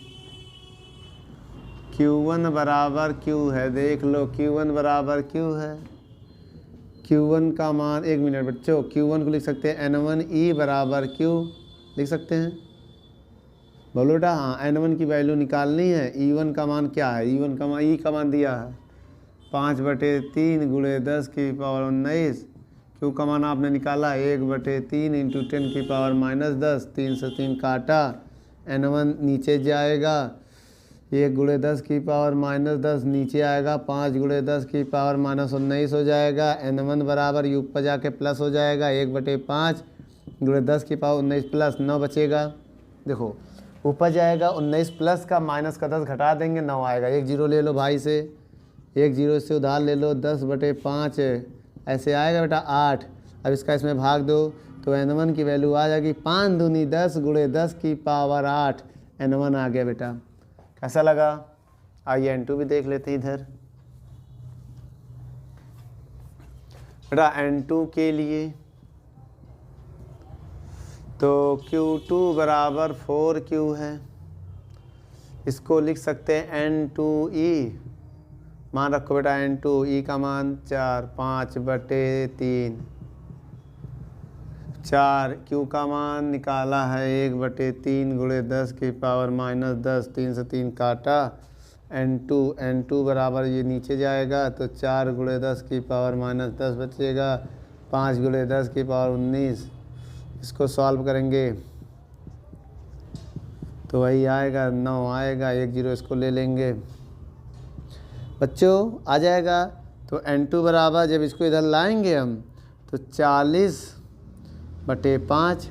Q1 बराबर Q है, देख लो Q1 बराबर Q है। Q1 का मान, एक मिनट बच्चों, Q1 को लिख सकते हैं N1E बराबर Q, लिख सकते हैं बोलो बेटा। हाँ N1 की वैल्यू निकालनी है। E1 का मान क्या है, E1 का मान, E का मान दिया है 5/3 गुणे 10 की पावर 19। Q का मान आपने निकाला 1/3 × 10 की पावर -10, 3 से 3 काटा, N1 नीचे जाएगा 1 गुणे 10 की पावर -10 नीचे आएगा, 5 गुणे 10 की पावर -19 हो जाएगा। N1 बराबर ये ऊपर जाके प्लस हो जाएगा 1/5 गुणे 10 की पावर 19 प्लस 9 बचेगा। देखो ऊपर जाएगा 19 प्लस का माइनस का 10 घटा देंगे 9 आएगा। 1 0 ले लो भाई से, 1 0 से उधार ले लो, 10/5 ऐसे आएगा बेटा 8। अब इसका इसमें भाग दो तो N1 की वैल्यू आ जाएगी 5 दूनी 10 गुणे 10 की पावर 8। N1 आ गया बेटा। कैसा लगा? आइए N2 भी देख लेते हैं इधर बेटा। N2 के लिए तो Q2 बराबर 4Q है, इसको लिख सकते हैं N2E। मान रखो बेटा N2E का मान 4 5/3, 4 Q का मान निकाला है 1/3 गुणे 10 की पावर -10, 3 से 3 काटा, N2 बराबर ये नीचे जाएगा तो 4 गुणे 10 की पावर -10 बचेगा, 5 गुणे 10 की पावर 19। इसको सॉल्व करेंगे तो वही आएगा 9 आएगा, 1 0 इसको ले लेंगे बच्चों, आ जाएगा। तो N2 बराबर जब इसको इधर लाएंगे हम तो 40/5,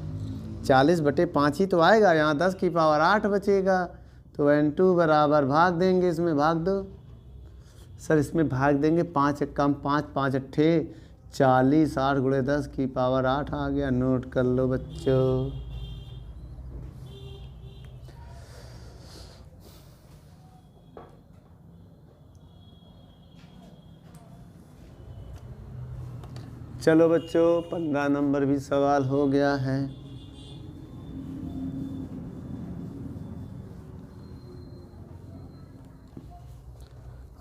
40/5 ही तो आएगा, यहाँ 10 की पावर 8 बचेगा। तो N2 बराबर भाग देंगे, इसमें भाग दो सर, इसमें भाग देंगे 5 कम 5 5 अट्ठे 40, 8 गुणे 10 की पावर 8 आ गया। नोट कर लो बच्चों। चलो बच्चों 15 नंबर भी सवाल हो गया है।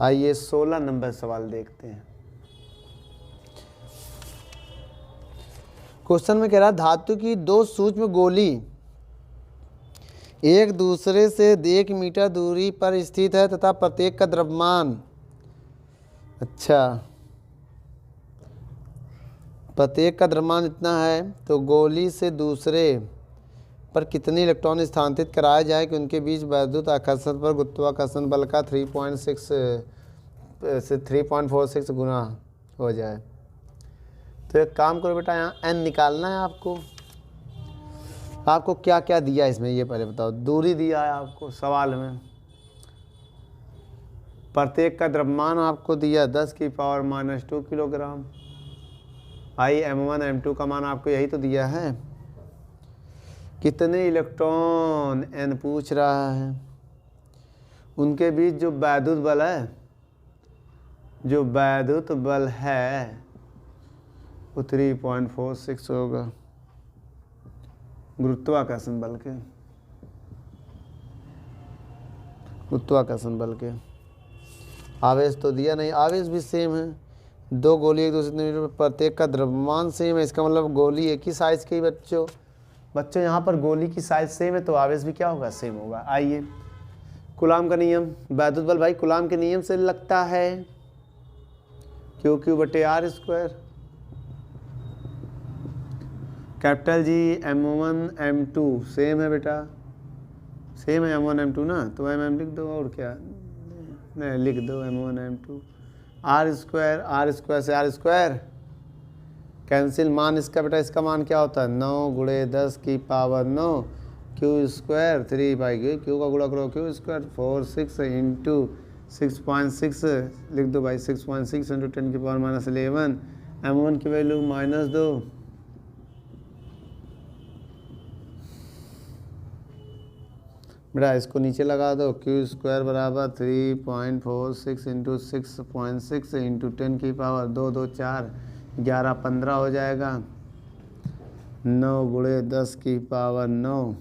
आइए 16 नंबर सवाल देखते हैं। क्वेश्चन में कह रहा धातु की दो सूक्ष्म गोली एक दूसरे से 1 मीटर दूरी पर स्थित है तथा प्रत्येक का द्रव्यमान, अच्छा प्रत्येक का द्रव्यमान इतना है, तो गोली से दूसरे पर कितने इलेक्ट्रॉन स्थानांतरित कराया जाए कि उनके बीच वैद्युत आकर्षण पर गुरुत्वाकर्षण बल का 3.6 से 3.46 गुना हो जाए। तो एक काम करो बेटा, यहाँ n निकालना है आपको। आपको क्या क्या दिया इसमें ये पहले बताओ। दूरी दिया है आपको सवाल में, प्रत्येक का द्रव्यमान आपको दिया 10⁻⁻² किलोग्राम। आई m1 m2 का मान आपको यही तो दिया है। कितने इलेक्ट्रॉन n पूछ रहा है। उनके बीच जो वैद्युत बल है, जो वैद्युत बल है वो 3.46 होगा गुरुत्वाकर्षण बल के, गुरुत्वाकर्षण बल के। आवेश तो दिया नहीं, आवेश भी सेम है। दो गोली एक दूसरे मीटर, प्रत्येक का द्रव्यमान सेम है, इसका मतलब गोली एक ही साइज की। बच्चों यहाँ पर गोली की साइज सेम है तो आवेश भी क्या होगा, सेम होगा। आइए कूलाम का नियम, वैद्युत बल भाई कूलाम के नियम से लगता है Q/r²। Capital G m1 m2 same है बेटा, सेम है m1 m2 ना, तो m लिख दो और क्या नहीं, लिख दो m1 m2। r² से r² कैंसिल, मान इसका बेटा, इसका मान क्या होता है 9 × 10⁻⁹ Q² 3/Q, Q का गुणा करो Q², 4 6 × 6.6 लिख दो भाई, 6.6 × 10⁻11। m1 की वैल्यू -2, बेटा इसको नीचे लगा दो। Q² बराबर 3.46 × 6.6 × 10⁻2 2 4 11 15 हो जाएगा। 9 × 10⁻9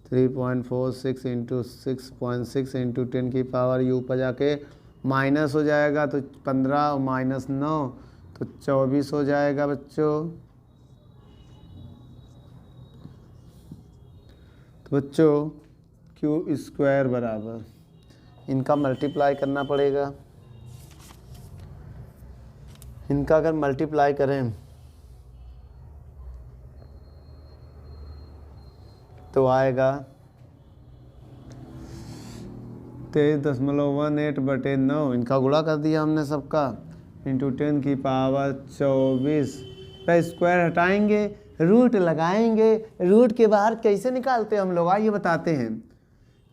3.46 × 6.6 × 10⁻u पर जाके माइनस हो जाएगा, तो 15 और -9 तो 24 हो जाएगा बच्चों। तो बच्चों Q² बराबर, इनका मल्टीप्लाई करना पड़ेगा। इनका अगर मल्टीप्लाई करें तो आएगा 23.18/9। इनका गुणा कर दिया हमने सबका, इंटू 10⁻24। स्क्वायर हटाएंगे, रूट लगाएंगे। रूट के बाहर कैसे निकालते हैं हम लोग, आइए बताते हैं।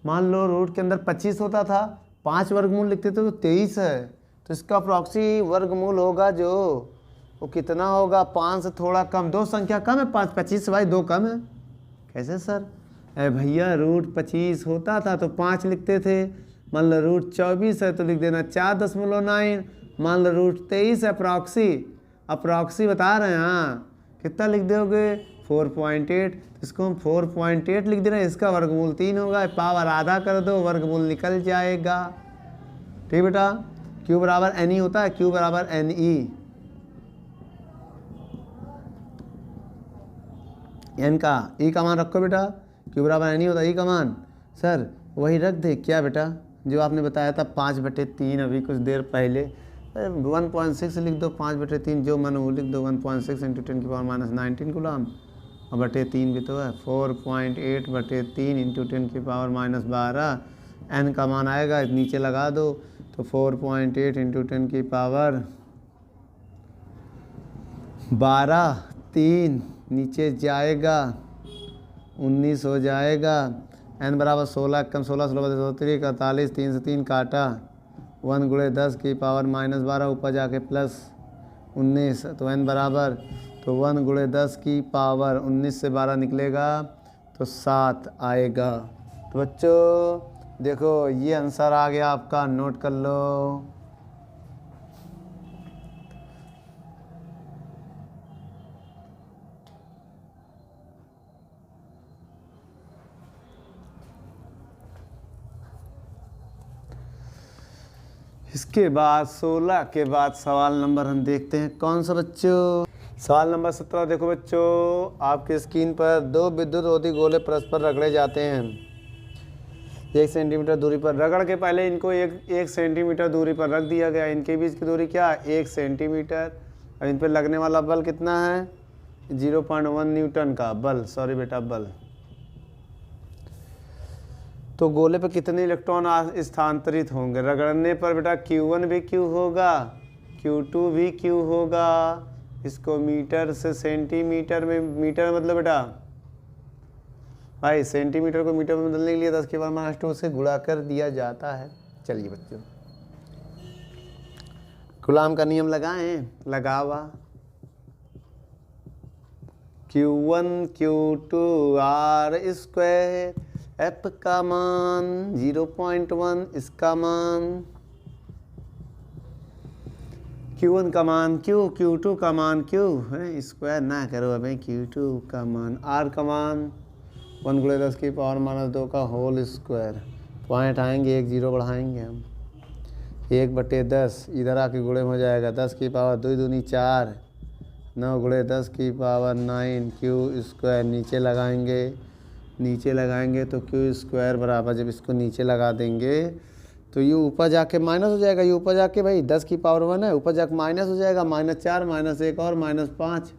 मान लो रूट के अंदर 25 होता था, 5 वर्गमूल लिखते थे तो 23 है, तो इसका प्रॉक्सी वर्गमूल होगा जो वो कितना होगा, 5 से थोड़ा कम। 2 संख्या कम है 5, 25 से भाई 2 कम है। कैसे सर? अरे भैया रूट 25 होता था तो 5 लिखते थे। मान लो रूट 24 है तो लिख देना 4.9। मान लो रूट 23 है अप्रॉक्सी बता रहे हैं। हाँ कितना लिख दोगे 4.8, इसको हम 4.8 लिख दे रहे हैं। इसका वर्गमूल 3 होगा, पावर आधा कर दो, वर्गमूल निकल जाएगा। ठीक बेटा, Q बराबर NE होता है, Q बराबर NE। N का E का मान रखो बेटा, Q बराबर NE होता है, E का मान सर वही रख दे क्या बेटा जो आपने बताया था 5/3 अभी कुछ देर पहले। 1.6 लिख दो, 5/3 जो मन वो लिख दो। 1.6 × 10⁻−19 कूलम और /3 भी तो है। 4.8/3 × 10⁻12। n का मान आएगा नीचे लगा दो, तो 4.8 × 10⁻12 3 नीचे जाएगा 19 हो जाएगा। n बराबर 16 कम 16 16 43 3 से 3 काटा 1 × 10⁻−12 ऊपर जाके +19, तो n बराबर तो 1 × 10⁻19 से 12 निकलेगा तो 7 आएगा। तो बच्चों देखो ये आंसर आ गया आपका, नोट कर लो। इसके बाद 16 के बाद सवाल नंबर हम देखते हैं कौन सा बच्चों। सवाल नंबर 17 देखो बच्चों, आपके स्क्रीन पर दो विद्युत रोधी गोले परस्पर रगड़े जाते हैं 1 सेंटीमीटर दूरी पर। रगड़ के पहले इनको एक सेंटीमीटर दूरी पर रख दिया गया। इनके बीच की दूरी क्या है 1 सेंटीमीटर। और इन पर लगने वाला बल कितना है 0.1 न्यूटन का बल, सॉरी बेटा बल। तो गोले पर कितने इलेक्ट्रॉन स्थानांतरित होंगे। रगड़ने पर बेटा Q1 भी Q होगा, Q2 भी Q होगा। इसको मीटर से सेंटीमीटर में, मीटर मतलब बेटा भाई सेंटीमीटर को मीटर में बदलने के लिए 10 के पावर -2 से गुणा कर दिया जाता है। चलिए बच्चों गुलाम का नियम लगाएं, लगावा। Q1 Q2 R² F का मान 0.1, इसका मान Q1 का मान Q, Q2 का मान Q है, स्क्वायर ना करो अबे। Q2 का मान R का मान 1 × 10 की पावर -2 का होल स्क्वायर। पॉइंट आएंगे 1 0 बढ़ाएंगे हम 1/10 इधर आके गुणे में हो जाएगा 10 की पावर 2 दूनी 4, 9 × 10 की पावर 9 Q² नीचे लगाएंगे तो Q² बराबर, जब इसको नीचे लगा देंगे तो ये ऊपर जाके माइनस हो जाएगा। ये ऊपर जाके भाई 10 की पावर 1 है, ऊपर जाके माइनस हो जाएगा -4 -1 और -5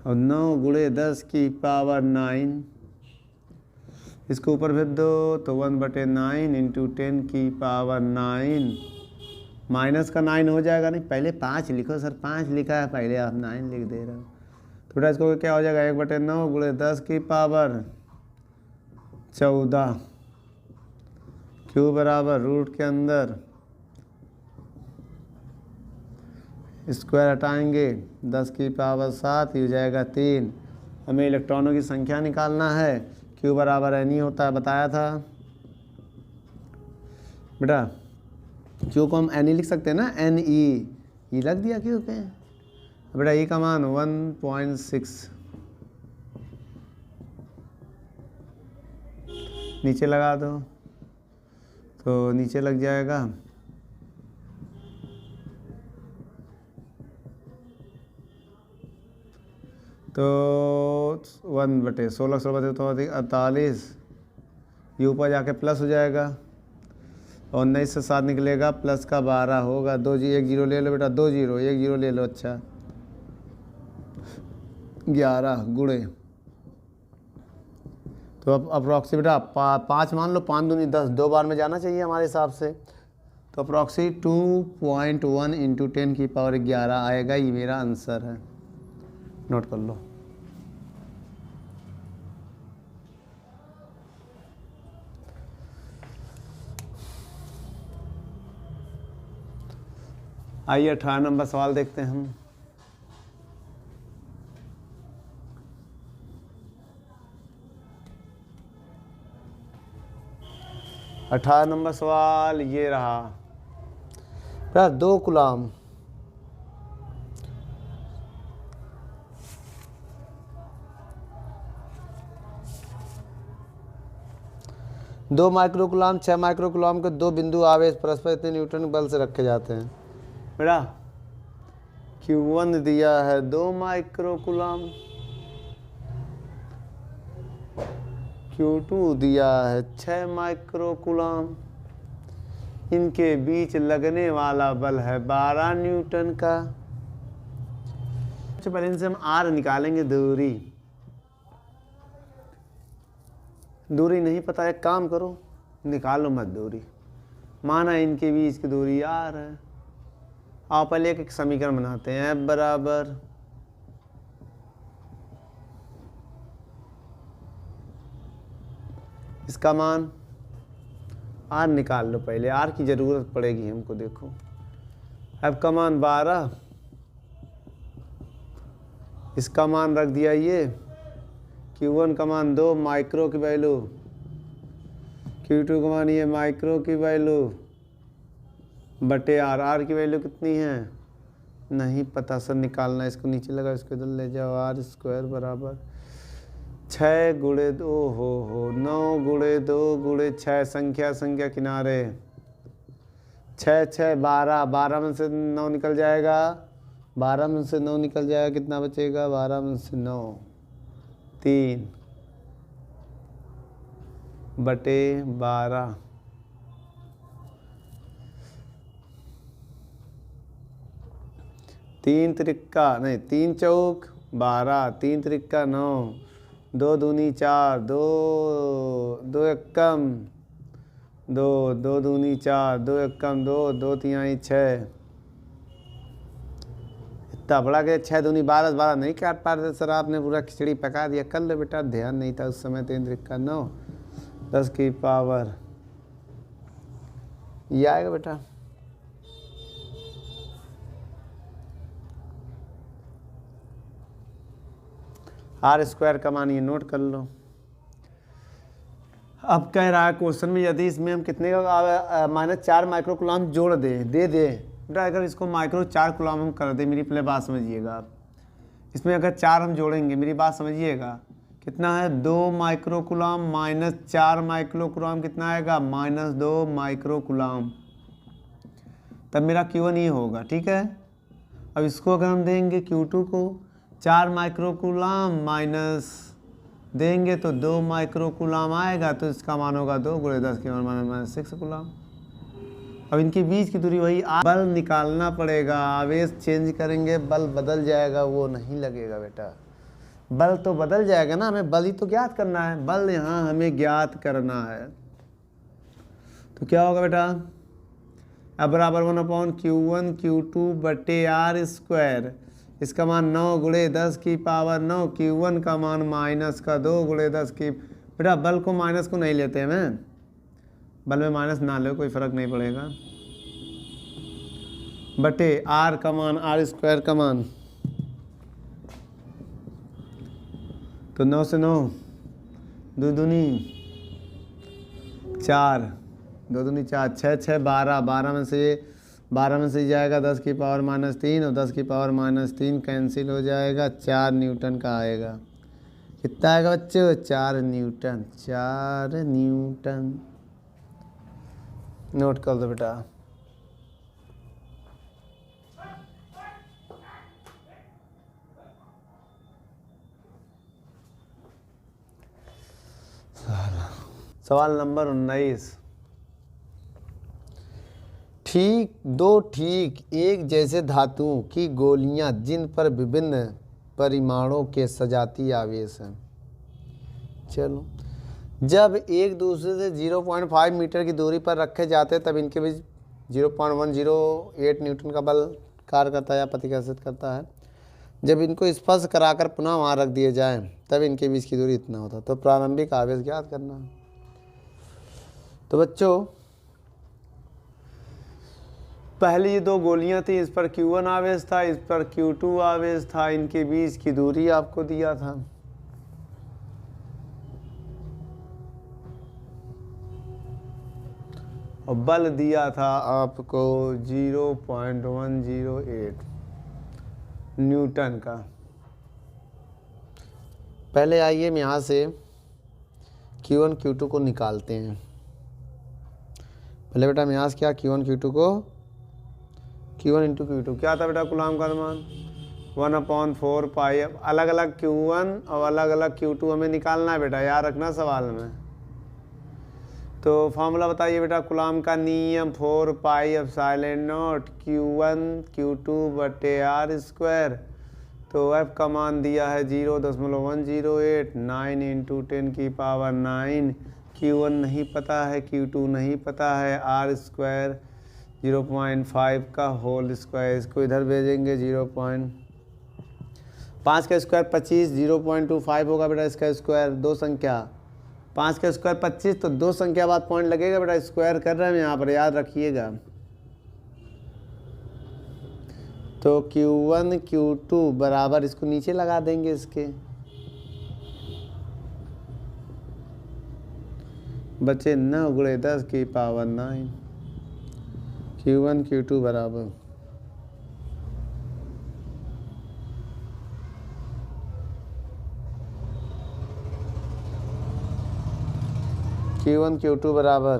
और 9 × 10 की पावर 9। इसको ऊपर भेज दो तो 1/9 × 10 की पावर 9 माइनस का 9 हो जाएगा। नहीं पहले 5 लिखो सर, 5 लिखा है पहले, आप 9 लिख दे रहे हो। थोड़ा इसको क्या हो जाएगा 1/9 × 10 की पावर 14। Q बराबर रूट के अंदर स्क्वायर हटाएंगे 10 की पावर 7, ये हो जाएगा 3। हमें इलेक्ट्रॉनों की संख्या निकालना है। Q बराबर N होता है, बताया था बेटा। Q को हम N लिख सकते हैं ना, NE लग दिया Q पे बेटा। E का मान 1.6 नीचे लगा दो तो नीचे लग जाएगा तो 1/16 तो 48, ये ऊपर जाके प्लस हो जाएगा और 19 से 7 निकलेगा, प्लस का 12 होगा। 1 0 ले लो बेटा, 2 0 1 0 ले लो। अच्छा 11 गुणे तो अब अप्रॉक्सी बेटा 5 मान लो, 5 दूनी 10, 2 बार में जाना चाहिए हमारे हिसाब से। तो अप्रॉक्सी 2.1 × 10 की पावर 11 आएगा। ये मेरा आंसर है, नोट कर लो। आइए 18 नंबर सवाल देखते हैं हम। अठारह नंबर सवाल ये रहा। 2 कूलाम दो माइक्रोकूलाम 6 माइक्रोकूलाम के 2 बिंदु आवेश परस्पर इतने न्यूटन बल से रखे जाते हैं। बेटा Q1 दिया है 2 माइक्रोकूलाम, Q2 दिया है 6 माइक्रोकूलाम। इनके बीच लगने वाला बल है 12 न्यूटन का। सबसे पहले इनसे हम R निकालेंगे, दूरी नहीं पता है, काम करो निकालो मत दूरी। माना इनके बीच की दूरी R है। आप पहले एक समीकरण बनाते हैं, F बराबर इसका मान R निकाल लो। पहले R की ज़रूरत पड़ेगी हमको। देखो F का मान 12, इसका मान रख दिया ये, Q1 का मान 2 माइक्रो की वैल्यू, Q2 का मान ये माइक्रो की वैल्यू बटे R की वैल्यू कितनी है नहीं पता सर, निकालना। इसको नीचे लगा, इसको इधर ले जाओ। R² बराबर 6 × 2 हो 9 × 2 × 6, संख्या किनारे छः छः 12, 12 में से 9 निकल जाएगा, 12 में से 9 निकल जाएगा, कितना बचेगा, 12 में से 9 3 बटे 12, 3 त्रिक्का नहीं 3 चौक 12, 3 त्रिक्का 9, 2 दूनी 4, 2 एकम 2, 2 दूनी 4, 2 एकम 2, 2 तिहाई 6, इतना बड़ा के 6 दूनी 12, 12 नहीं काट पा रहे सर, आपने पूरा खिचड़ी पका दिया। कर लो बेटा, ध्यान नहीं था उस समय। 3 त्रिक्का 9, 10 की पावर ये आएगा बेटा। आर स्क्वायर का मान ये नोट कर लो। अब कह रहा है क्वेश्चन में यदि इसमें हम कितने का -4 माइक्रो कूलम जोड़ दें दे बेटा, अगर इसको माइक्रो 4 कूलम हम कर दें, मेरी पहले बात समझिएगा आप, इसमें अगर 4 हम जोड़ेंगे, मेरी बात समझिएगा, कितना है 2 माइक्रो कूलम -4 माइक्रो कूलम कितना आएगा, -2 माइक्रो कूलम, तब मेरा Q1 ये होगा। ठीक है, अब इसको अगर हम देंगे Q2 को 4 माइक्रो कूलम माइनस देंगे तो 2 माइक्रो कूलम आएगा, तो इसका मान होगा 2 × 10 की पावर -6 कूलम। अब इनके बीच की दूरी वही, बल निकालना पड़ेगा, आवेश चेंज करेंगे बल बदल जाएगा, वो नहीं लगेगा बेटा। बल तो बदल जाएगा ना, हमें बल ही तो ज्ञात करना है, बल यहाँ हमें ज्ञात करना है। तो क्या होगा बेटा, अब बराबर 1/Q1 Q2 बटे R स्क्वायर, इसका मान 9 × 10 की पावर 9, Q1 का मान -2 × 10 की, बेटा बल को माइनस को नहीं लेते हैं, बल में माइनस ना लो कोई फ़र्क नहीं पड़ेगा, बटे R का मान, R स्क्वायर का मान, तो 9 से 9 2 दूनी 4, 2 दूनी 4, 6 6 12, 12 में से जाएगा 10 की पावर -3 और 10 की पावर -3 कैंसिल हो जाएगा, 4 न्यूटन का आएगा। कितना आएगा बच्चों, 4 न्यूटन, 4 न्यूटन। नोट कर दो बेटा। सवाल नंबर 19, ठीक एक जैसे धातुओं की गोलियां जिन पर विभिन्न परिमाणों के सजातीय आवेश हैं। चलो, जब एक दूसरे से 0.5 मीटर की दूरी पर रखे जाते हैं तब इनके बीच 0.108 न्यूटन का बल कार्य करता है या प्रतिकर्षित करता है। जब इनको स्पर्श कराकर पुनः वहाँ रख दिए जाए तब इनके बीच की दूरी इतना होता है। तो प्रारंभिक आवेश ज्ञात करना है। तो बच्चों, पहली ये 2 गोलियां थी, इस पर Q1 आवेश था, इस पर Q2 आवेश था, इनके बीच की दूरी आपको दिया था। और बल दिया था आपको 0.108 न्यूटन का। पहले आइए हम यहाँ से Q1 Q2 को निकालते हैं। पहले बेटा हम यहाँ से क्या, Q1 Q2 को, Q1 × Q2 क्या था बेटा कूलम का मान 1/4 पाई। अब अलग अलग Q1 और अलग अलग Q2 हमें निकालना है बेटा, याद रखना सवाल में। तो फॉर्मूला बताइए बेटा, कूलम का नियम 4 pi epsilon not Q1 Q2 बटे R स्क्वायर। तो F का मान दिया है 0.108, 9 × 10 की पावर 9। Q1 नहीं पता है, Q2 नहीं पता है, R स्क्वायर 0.5 का होल स्क्वायर, इसको इधर भेजेंगे 5 का स्क्वायर 25, 0.25 होगा बेटा इसका स्क्वायर, 2 संख्या 5 का स्क्वायर 25, तो 2 संख्या बाद पॉइंट लगेगा बेटा, स्क्वायर कर रहे हैं यहाँ पर, याद रखिएगा। तो Q1 Q2 बराबर, इसको नीचे लगा देंगे इसके, बचे 9 × 10 की पावर 9। Q1 Q2 बराबर Q1 Q2 बराबर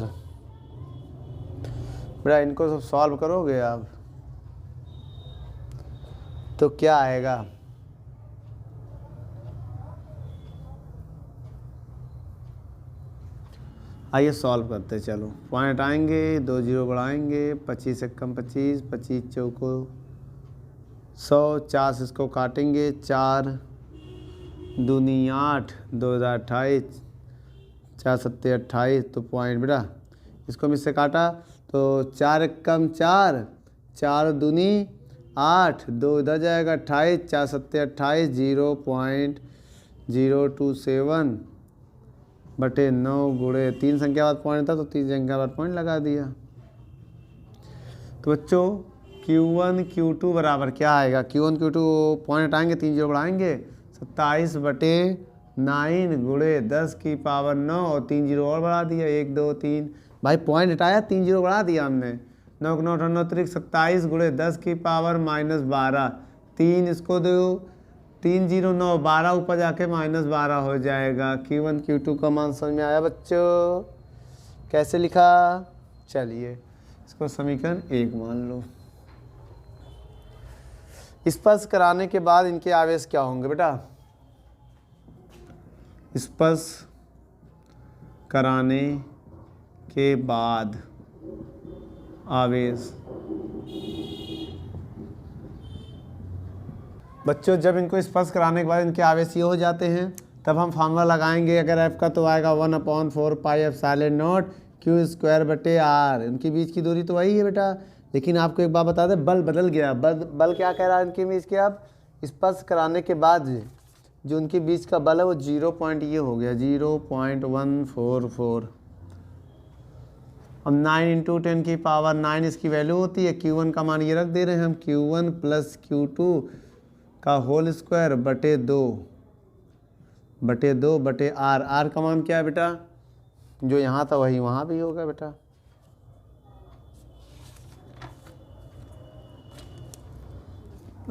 बेटा इनको सब सॉल्व करोगे आप तो क्या आएगा? आइए सॉल्व करते चलो। पॉइंट आएंगे, 2 जीरो बढ़ाएंगे, 25 एक कम 25, 25 चौको 100, 4 से इसको काटेंगे, 4 दूनी 8, 2028, 4 सत्ते 28, तो पॉइंट बेटा इसको हम इससे काटा तो 4 एक कम 4, 4 दूनी 8, 2 इधर जाएगा 28, 4 सत्ते 28, 0.027 बटे 9 गुणे 3 संख्या बाद पॉइंट था तो 3 संख्या बाद पॉइंट लगा दिया। तो बच्चों Q1 Q2 बराबर क्या आएगा? Q1 Q2 पॉइंट हटाएंगे, 3 जीरो बढ़ाएंगे, 27 बटे 9 गुणे 10 की पावर 9 और 3 जीरो और बढ़ा दिया, 1 2 3। भाई पॉइंट हटाया, 3 जीरो बढ़ा दिया हमने, 9 9 9 27 गुणे 10 की पावर -12, 3 इसको दो, 3 0 9 12 ऊपर जाके -12 हो जाएगा। Q1 Q2 का मान समझ में आया बच्चों? कैसे लिखा? चलिए इसको समीकरण 1 मान लो। स्पर्श कराने के बाद इनके आवेश क्या होंगे बेटा? स्पर्श कराने के बाद आवेश, बच्चों जब इनको स्पर्श कराने के बाद इनके आवेश ये हो जाते हैं तब हम फार्मूला लगाएंगे। अगर एफ का तो आएगा 1/4 pi epsilon not Q square बटे आर। इनके बीच की दूरी तो वही है बेटा, लेकिन आपको एक बात बता दें, बल बदल गया। बल क्या कह रहा है इनके बीच के? आप स्पर्श कराने के बाद जो उनके बीच का बल है वो 0 पॉइंट ये हो गया 0.144। अब 9 इंटू 10 की पावर 9 इसकी वैल्यू होती है। Q1 का मान ये रख दे रहे हैं हम, Q1 प्लस Q2 का होल स्क्वायर बटे 2 बटे आर। आर का मान क्या है बेटा? जो यहाँ था वही वहाँ भी होगा बेटा।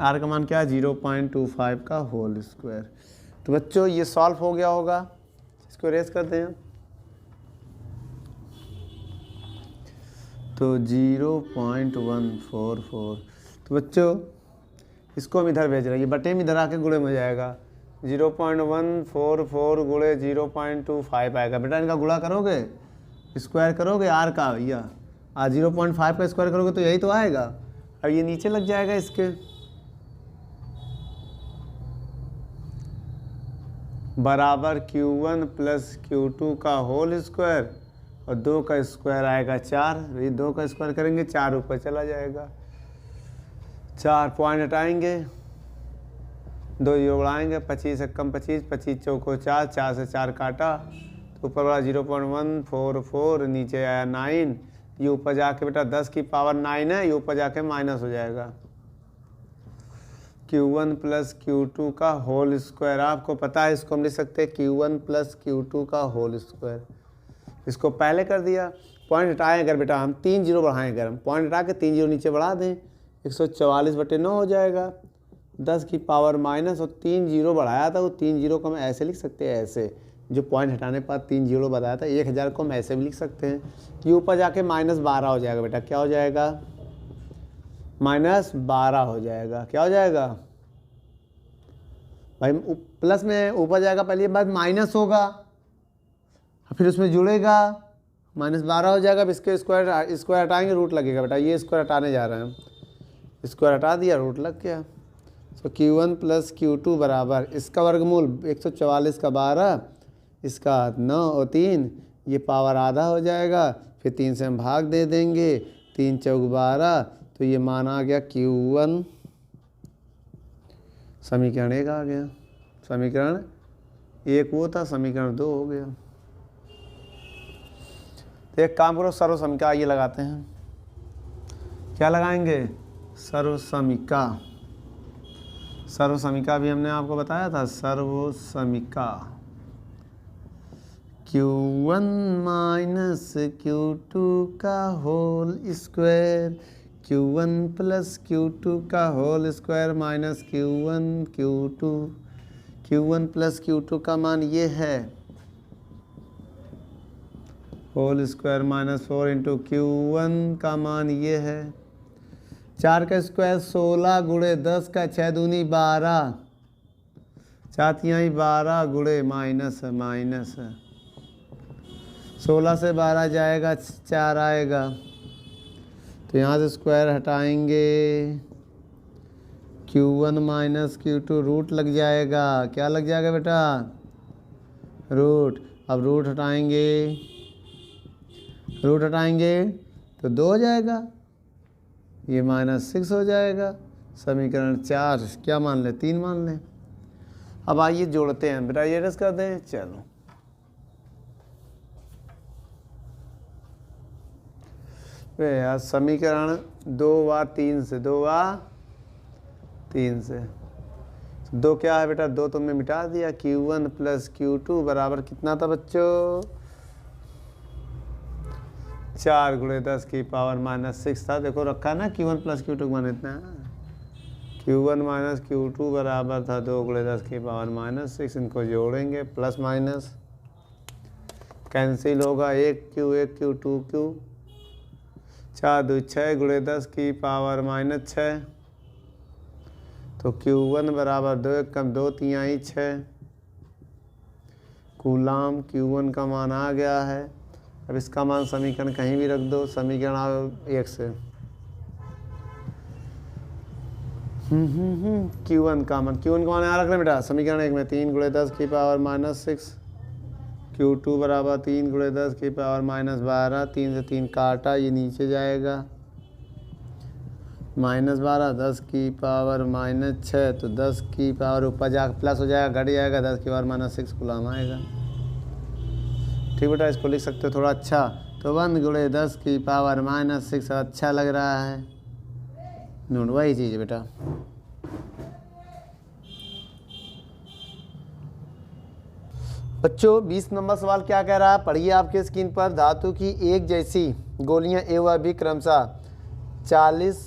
आर का मान क्या है? 0.25 का होल स्क्वायर। तो बच्चों ये सॉल्व हो गया होगा, इसको रेस करते हैं तो 0.144। तो बच्चों इसको हम इधर भेज रहे हैं, ये बटे में इधर आके गुणे में हो जाएगा, 0.144 गुणे 0.25 आएगा बेटा। इनका गुणा करोगे, स्क्वायर करोगे आर का भैया, 0.5 का स्क्वायर करोगे तो यही तो आएगा। अब ये नीचे लग जाएगा इसके, बराबर Q1 प्लस Q2 का होल स्क्वायर और 2 का स्क्वायर आएगा 4। ये 2 का स्क्वायर करेंगे 4 ऊपर चला जाएगा, 4 पॉइंट हटाएंगे, 2 जीरो बढ़ाएंगे, 25 एक कम 25, 25 चौको 4, 4 से 4 काटा तो ऊपर वाला 0.144, नीचे आया 9। ये ऊपर जाके बेटा 10 की पावर 9 है, ये ऊपर जाके माइनस हो जाएगा। Q1 प्लस Q2 का होल स्क्वायर, आपको पता है इसको हम लिख सकते हैं Q1 प्लस Q2 का होल स्क्वायर। इसको पहले कर दिया, पॉइंट हटाएं अगर बेटा हम, 3 जीरो बढ़ाएं अगर हम, पॉइंट हटा के 3 जीरो नीचे बढ़ा दें, 144 बटे 9 हो जाएगा, 10 की पावर माइनस, और 3 जीरो बढ़ाया था, वो 3 जीरो को हम ऐसे लिख सकते हैं, ऐसे जो पॉइंट हटाने पर 3 जीरो बताया था, 1000 को हम ऐसे भी लिख सकते हैं। ये ऊपर जाके -12 हो जाएगा बेटा। क्या हो जाएगा? -12 हो जाएगा। क्या हो जाएगा भाई? प्लस में ऊपर जाएगा, पहले बाद माइनस होगा, फिर उसमें जुड़ेगा, -12 हो जाएगा। अब इसके स्क्वायर हटाएंगे, रूट लगेगा बेटा, ये स्क्वायर हटाने जा रहे हैं हम, स्क्वायर हटा दिया, रूट लग गया। तो Q1 प्लस Q2 बराबर, इसका वर्गमूल 144 का 12, इसका 9 और 3, ये पावर आधा हो जाएगा, फिर 3 से हम भाग दे देंगे, 3 चौक 12, तो ये मान आ गया Q1। समीकरण 1 आ गया। समीकरण 1 वो था, समीकरण 2 हो गया। तो एक काम करो, सर्वसमीका ये लगाते हैं। क्या लगाएंगे? सर्वसमीका। सर्वसमीका भी हमने आपको बताया था, सर्वसमीका Q1 माइनस Q2 का whole square, Q1 plus Q2 का whole square minus Q1 Q2। Q1 plus Q2 का मान ये है, whole square minus 4 into Q1 का मान ये है। 4 का स्क्वायर 16 गुणे 10 का 6 दूनी 12, 4 तिहाई 12 गुणे माइनस 16 से 12 जाएगा 4 आएगा, तो यहाँ से स्क्वायर हटाएंगे Q1 माइनस Q2 रूट लग जाएगा। क्या लग जाएगा बेटा? रूट। अब रूट हटाएंगे तो 2 हो जाएगा, ये -6 हो जाएगा। समीकरण 4 क्या मान लें? 3 मान लें। अब आइए जोड़ते हैं बेटा, ये रस कर दें। चलो यार समीकरण 2 बार 3 से 2 क्या है बेटा? 2 तुमने मिटा दिया। Q1 प्लस Q2 बराबर कितना था बच्चों? 4 गुणे 10 की पावर -6 था। देखो रखा ना Q1 प्लस Q2 मान इतना। Q1 माइनस Q2 बराबर था 2 गुणे 10 की पावर -6। इनको जोड़ेंगे, प्लस माइनस कैंसिल होगा। 1Q 2 Q, 4 2 6 गुणे 10 की पावर -6। तो Q1 बराबर 2 1 कम 2 तिहाई 6 कूलाम। Q1 का मान आ गया है। अब इसका मान समीकरण कहीं भी रख दो, समीकरण 1 से Q1 का मान यहाँ रख लें बेटा। समीकरण 1 में 3 गुणे 10 की पावर -6, Q2 बराबर 3 गुणे 10 की पावर -12। 3 से 3 काटा, ये नीचे जाएगा। -12 10 की पावर -6, तो 10 की पावर ऊपर जाकर प्लस हो जाएगा, घट जाएगा। 10 की पावर -6 कूलाम आएगा। ठीक बेटा, इसको लिख सकते हो थोड़ा अच्छा। तो 1 गुणे 10 की पावर -6 अच्छा लग रहा है। नोट वही चीज़ है बेटा। बच्चों 20 नंबर सवाल क्या कह रहा है? पढ़िए आपके स्क्रीन पर। धातु की एक जैसी गोलियां ए व बी क्रमशः 40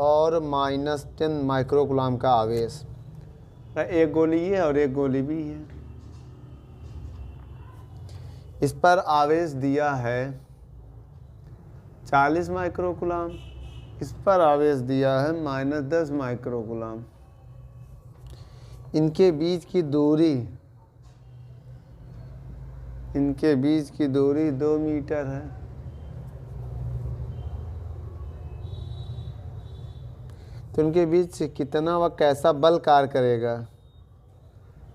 और -10 माइक्रोकूलाम का आवेश। एक गोली है और एक गोली भी है। इस पर आवेश दिया है 40 माइक्रोकूलाम, इस पर आवेश दिया है -10 माइक्रोकूलाम। इनके बीच की दूरी 2 मीटर है। तो इनके बीच कितना व कैसा बल कार्य करेगा?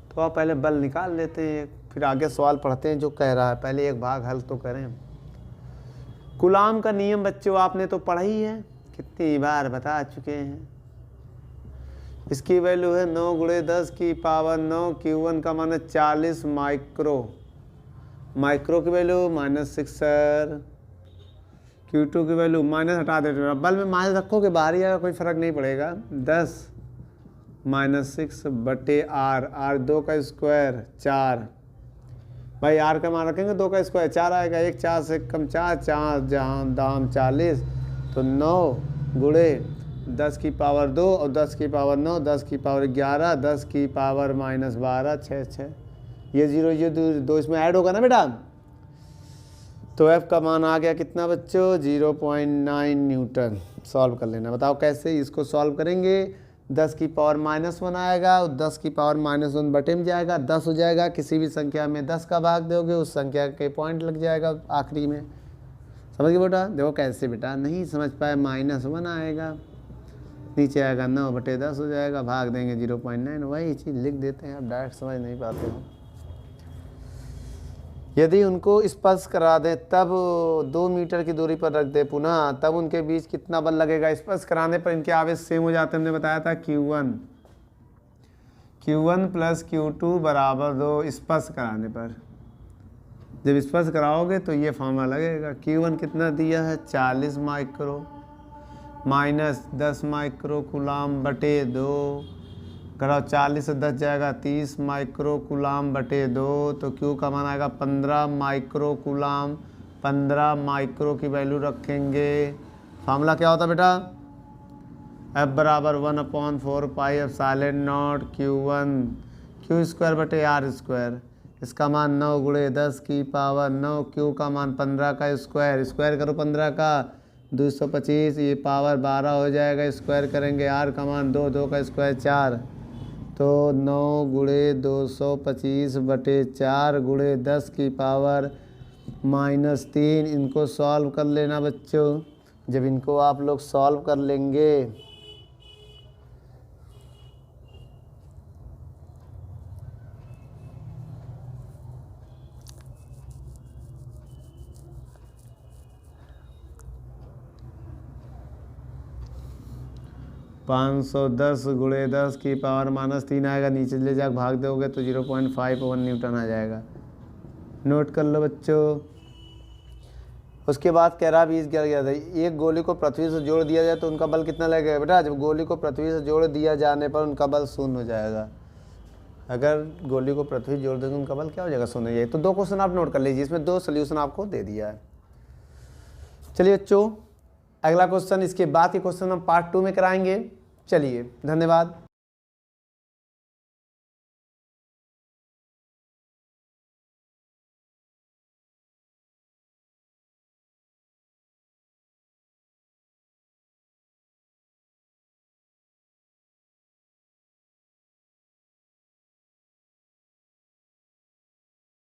तो आप पहले बल निकाल लेते हैं, फिर आगे सवाल पढ़ते हैं जो कह रहा है। पहले एक भाग हल तो करें। कूलाम का नियम बच्चों आपने तो पढ़ा ही है, कितनी बार बता चुके हैं। इसकी वैल्यू है 9 गुणे 10 की पावर 9। Q1 का मान है 40 माइक्रो की वैल्यू -6 सर। Q2 की वैल्यू माइनस हटा देते, बल में माइनस रखोगे बाहर ही आएगा, कोई फर्क नहीं पड़ेगा। 10 -6 बटे R 2 का स्क्वायर 4। भाई R का मान रखेंगे 2 का स्क्वायर 4 आएगा। 1 4 से कम 4 जहाँ दाम 40, तो 9 गुणे 10 की पावर 2 और 10 की पावर 9, 10 की पावर 11, 10 की पावर -12, 6 ये 0 ये 2 इसमें ऐड होगा ना बेटा। तो F का मान आ गया कितना बच्चों? 0.9 न्यूटन। सॉल्व कर लेना। बताओ कैसे इसको सॉल्व करेंगे? 10 की पावर -1 आएगा और 10 की पावर -1 बटे में जाएगा, 10 हो जाएगा। किसी भी संख्या में 10 का भाग दोगे, उस संख्या के पॉइंट लग जाएगा आखिरी में। समझ गए बेटा? देखो कैसे बेटा, नहीं समझ पाए -1 आएगा, नीचे आएगा 9 बटे 10 हो जाएगा, भाग देंगे 0.9। वही चीज़ लिख देते हैं, आप डायरेक्ट समझ नहीं पाते हो। यदि उनको स्पर्श करा दें तब 2 मीटर की दूरी पर रख दे पुनः, तब उनके बीच कितना बल लगेगा? स्पर्श कराने पर इनके आवेश सेम हो जाते हैं। हमने बताया था Q1 प्लस Q2 बराबर 2 स्पर्श कराने पर। जब स्पर्श कराओगे तो ये फॉर्मूला लगेगा। Q1 कितना दिया है? 40 माइक्रो माइनस 10 माइक्रो कूलाम बटे 2। कराओ 40 से 10 जाएगा 30 माइक्रो कूलाम बटे 2। तो Q का मान आएगा 15 माइक्रो कूलाम। 15 माइक्रो की वैल्यू रखेंगे। फार्मूला क्या होता बेटा? F बराबर 1/4 pi epsilon not Q1 Q² बटे R²। इसका मान 9 गुणे 10 की पावर 9, क्यू का मान 15 का स्क्वायर, स्क्वायर करो 15 का 225, ये पावर 12 हो जाएगा, स्क्वायर करेंगे आर का मान 2, 2 का स्क्वायर 4, तो 9 गुणे 225 बटे 4 गुणे 10 की पावर -3। इनको सॉल्व कर लेना बच्चों। जब इनको आप लोग सॉल्व कर लेंगे 510 गुणे 10 की पावर -3 आएगा, नीचे ले जाकर भाग दोगे तो 0.51 न्यूटन आ जाएगा। नोट कर लो बच्चों। उसके बाद कह रहा 20 गया था, एक गोली को पृथ्वी से जोड़ दिया जाए तो उनका बल कितना लगेगा बेटा? जब गोली को पृथ्वी से जोड़ दिया जाने पर उनका बल 0 हो जाएगा। अगर गोली को पृथ्वी जोड़ दें तो उनका बल क्या हो जाएगा? 0 हो जाएगा। तो 2 क्वेश्चन आप नोट कर लीजिए, इसमें 2 सोल्यूशन आपको दे दिया है। चलिए बच्चों, अगला क्वेश्चन, इसके बाद के क्वेश्चन हम पार्ट 2 में कराएंगे। चलिए, धन्यवाद।